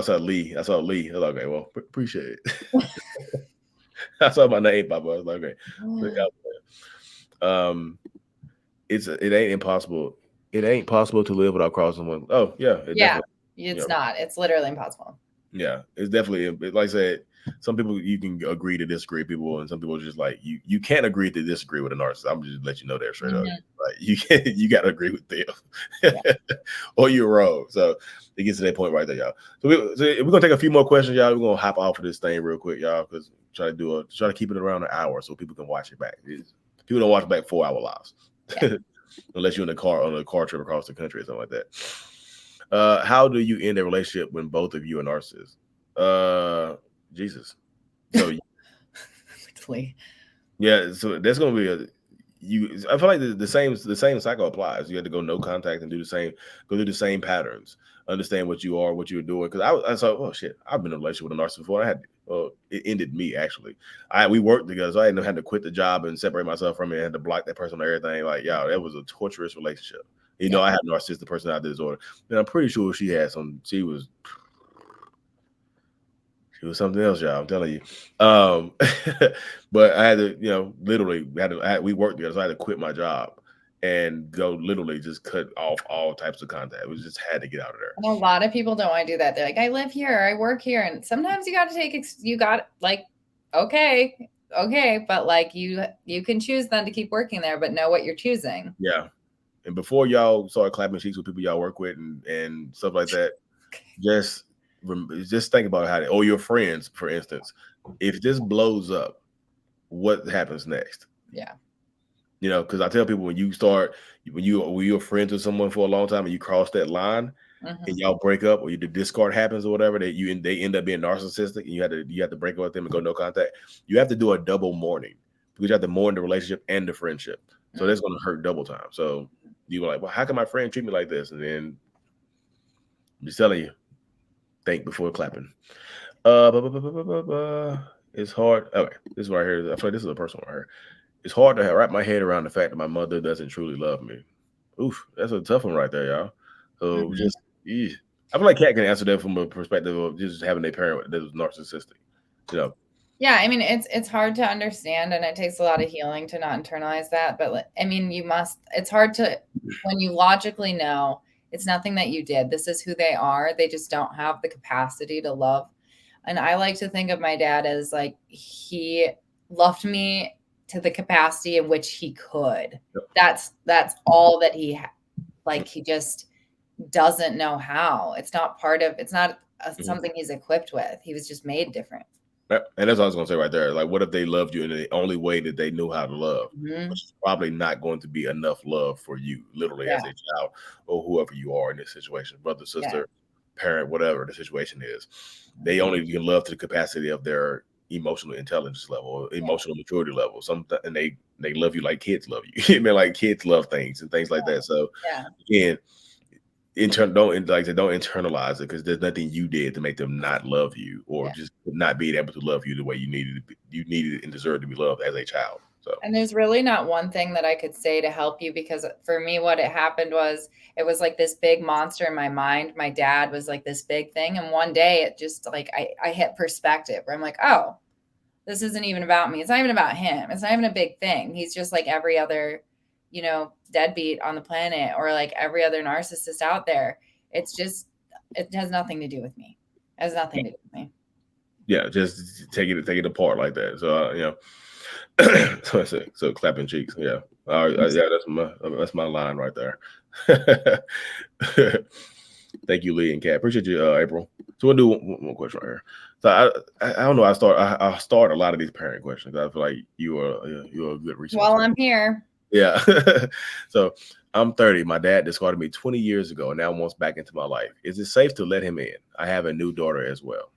saw Lee. I was like, okay, well, appreciate it. I saw my name pop up. I was like, okay. It ain't impossible. It ain't possible to live without crossing one. Oh yeah. Yeah. It's not. It's literally impossible. Yeah, it's definitely, like I said, some people you can agree to disagree people, and some people just like you can't agree to disagree with a narcissist. I'm just let you know there straight up. Like you can't, you got to agree with them, or you're wrong. So it gets to that point right there, y'all. So we're gonna take a few more questions, y'all. We're gonna hop off of this thing real quick, y'all, because try to keep it around an hour so people can watch it back. People don't watch back 4-hour lives, unless you're in on a car trip across the country or something like that. How do you end a relationship when both of you are narcissists? Jesus. So yeah, so that's gonna be I feel like the same cycle applies. You have to go no contact and go through the same patterns, understand what you are, what you're doing. Because I thought, oh shit, I've been in a relationship with a narcissist before. It ended me actually. We worked together, so I had to quit the job and separate myself from it. I had to block that person and everything. Like, that was a torturous relationship. You know, I had narcissistic personality disorder, and I'm pretty sure she had some. She was something else, y'all. I'm telling you. But I had to, literally, we worked together, so I had to quit my job and go literally just cut off all types of contact. We just had to get out of there. And a lot of people don't want to do that. They're like, I live here, I work here, and sometimes you got to okay, but like you can choose then to keep working there, but know what you're choosing. Yeah. And before y'all start clapping cheeks with people y'all work with and stuff like that, just think about or your friends, for instance. If this blows up, what happens next? Yeah. Because I tell people when you're friends with someone for a long time and you cross that line and y'all break up or the discard happens or whatever, they end up being narcissistic and you have to break up with them and go no contact. You have to do a double mourning because you have to mourn the relationship and the friendship. So that's going to hurt double time. So you were like, well, how can my friend treat me like this? And then I'm just telling you, think before clapping. It's hard. Okay, this is right here. I feel like this is a personal right here. It's hard to wrap my head around the fact that my mother doesn't truly love me. Oof, that's a tough one right there, y'all. So I feel like Kat can answer that from a perspective of just having a parent that was narcissistic. Yeah, I mean, it's hard to understand, and it takes a lot of healing to not internalize that. But I mean, it's hard to, when you logically know it's nothing that you did. This is who they are. They just don't have the capacity to love. And I like to think of my dad as like, he loved me to the capacity in which he could. That's all that he he just doesn't know how. It's not something he's equipped with. He was just made different. And that's what I was going to say right there. Like, what if they loved you in the only way that they knew how to love, which is probably not going to be enough love for you, literally, as a child or whoever you are in this situation, brother, sister, parent, whatever the situation is. They only can love to the capacity of their emotional intelligence level, emotional maturity level. And they love you like kids love you. I mean, like kids love things and things like that. So again, don't internalize it because there's nothing you did to make them not love you or just not being able to love you the way you needed and deserved to be loved as a child. So, and there's really not one thing that I could say to help you, because for me, what it happened was it was like this big monster in my mind. My dad was like this big thing. And one day it just like, I hit perspective where I'm like, oh, this isn't even about me. It's not even about him. It's not even a big thing. He's just like every other, deadbeat on the planet, or like every other narcissist out there. It has nothing to do with me. It has nothing to do with me. Yeah, just take it apart like that. So so clapping cheeks. Yeah. That's my line right there. Thank you, Lee and Kat. Appreciate you, April. So we'll do one question right here. So I don't know. I start a lot of these parent questions. I feel like you're a good resource. Well, I'm here. Yeah. So I'm 30. My dad discarded me 20 years ago and now wants back into my life. Is it safe to let him in? I have a new daughter as well.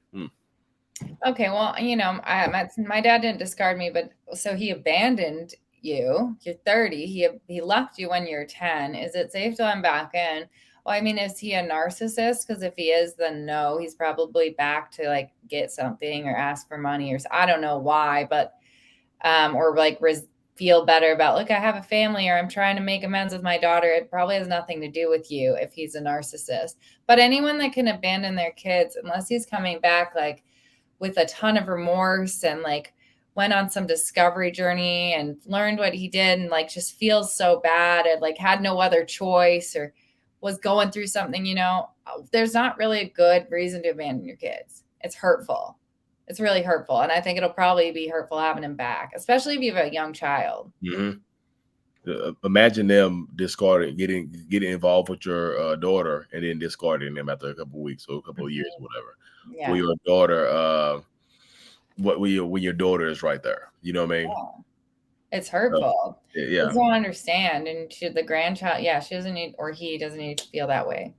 Okay, well, my dad didn't discard me, but so he abandoned you. You're 30. He left you when you're 10. Is it safe to let him back in? Well, I mean, is he a narcissist? Because if he is, then no, he's probably back to like get something or ask for money, or I don't know why, but or like feel better about, look, I have a family, or I'm trying to make amends with my daughter. It probably has nothing to do with you if he's a narcissist. But anyone that can abandon their kids, unless he's coming back like with a ton of remorse and like went on some discovery journey and learned what he did and like just feels so bad and like had no other choice or was going through something, there's not really a good reason to abandon your kids. It's hurtful. It's really hurtful. And I think it'll probably be hurtful having him back, especially if you have a young child. Imagine them discarding, getting involved with your daughter, and then discarding them after a couple of weeks or a couple of years, or whatever. Yeah. For your daughter, when your daughter is right there, you know what I mean? Yeah. It's hurtful. Yeah. Kids don't understand, and the grandchild, she doesn't need, or he doesn't need to feel that way.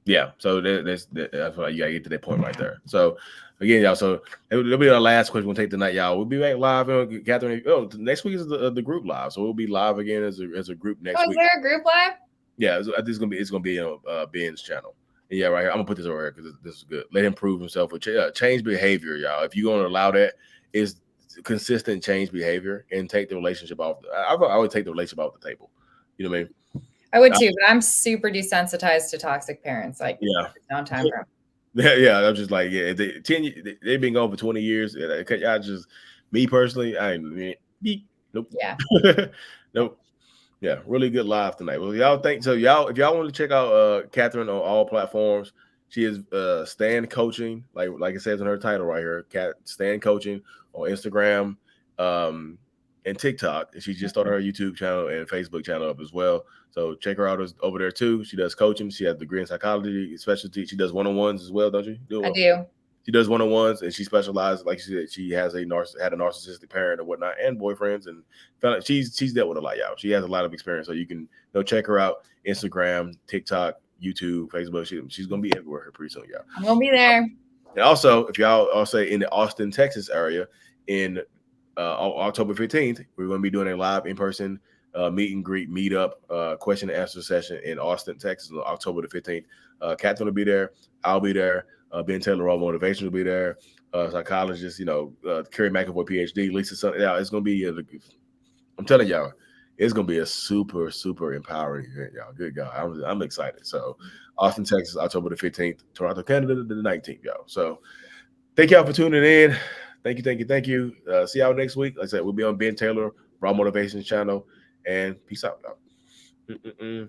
Yeah, so that's why you gotta get to that point right there. So again, y'all, so it'll be our last question we'll take tonight, y'all. We'll be back live, Katherine. Next week is the group live, so we'll be live again as a group next week. Is there a group live? Yeah, I think it's gonna be on Ben's channel. And yeah, right here. I'm gonna put this over here because this is good. Let him prove himself with change behavior, y'all. If you're gonna allow that, is consistent change behavior and take the relationship off. I would take the relationship off the table. You know what I mean? I would too, but I'm super desensitized to toxic parents. Like, no time for them. Yeah, I'm just like, they've been gone for 20 years. I just, me personally, nope. Yeah. Nope. Yeah, really good live tonight. Well, y'all if y'all want to check out Katherine on all platforms, she is Stan Coaching, like it says in her title right here, Stan Coaching on Instagram and TikTok. And she just started her YouTube channel and Facebook channel up as well. So check her out over there too. She does coaching. She has a degree in psychology specialty. She does one-on-ones as well, don't you? I do. She does one-on-ones, and she specializes, like she said, she has had a narcissistic parent or whatnot, and boyfriends, and she's dealt with a lot, y'all. She has a lot of experience, so you can check her out. Instagram, TikTok, YouTube, Facebook. She's gonna be everywhere pretty soon, y'all. I'm gonna be there. And also, if y'all are say in the Austin, Texas area, in October 15th, we're gonna be doing a live in-person meet and greet, meet up, question and answer session in Austin, Texas, on October the 15th. Katherine will be there. I'll be there. Ben Taylor, Raw Motivation, will be there. Psychologist, Carrie McAvoy, PhD, Lisa Sun. Yeah, it's gonna be. I'm telling y'all, it's gonna be a super, super empowering event, y'all. Good God, I'm excited. So, Austin, Texas, October the 15th. Toronto, Canada, the 19th, y'all. So, thank y'all for tuning in. Thank you. See y'all next week. Like I said, we'll be on Ben Taylor, Raw Motivation channel. And peace out, y'all.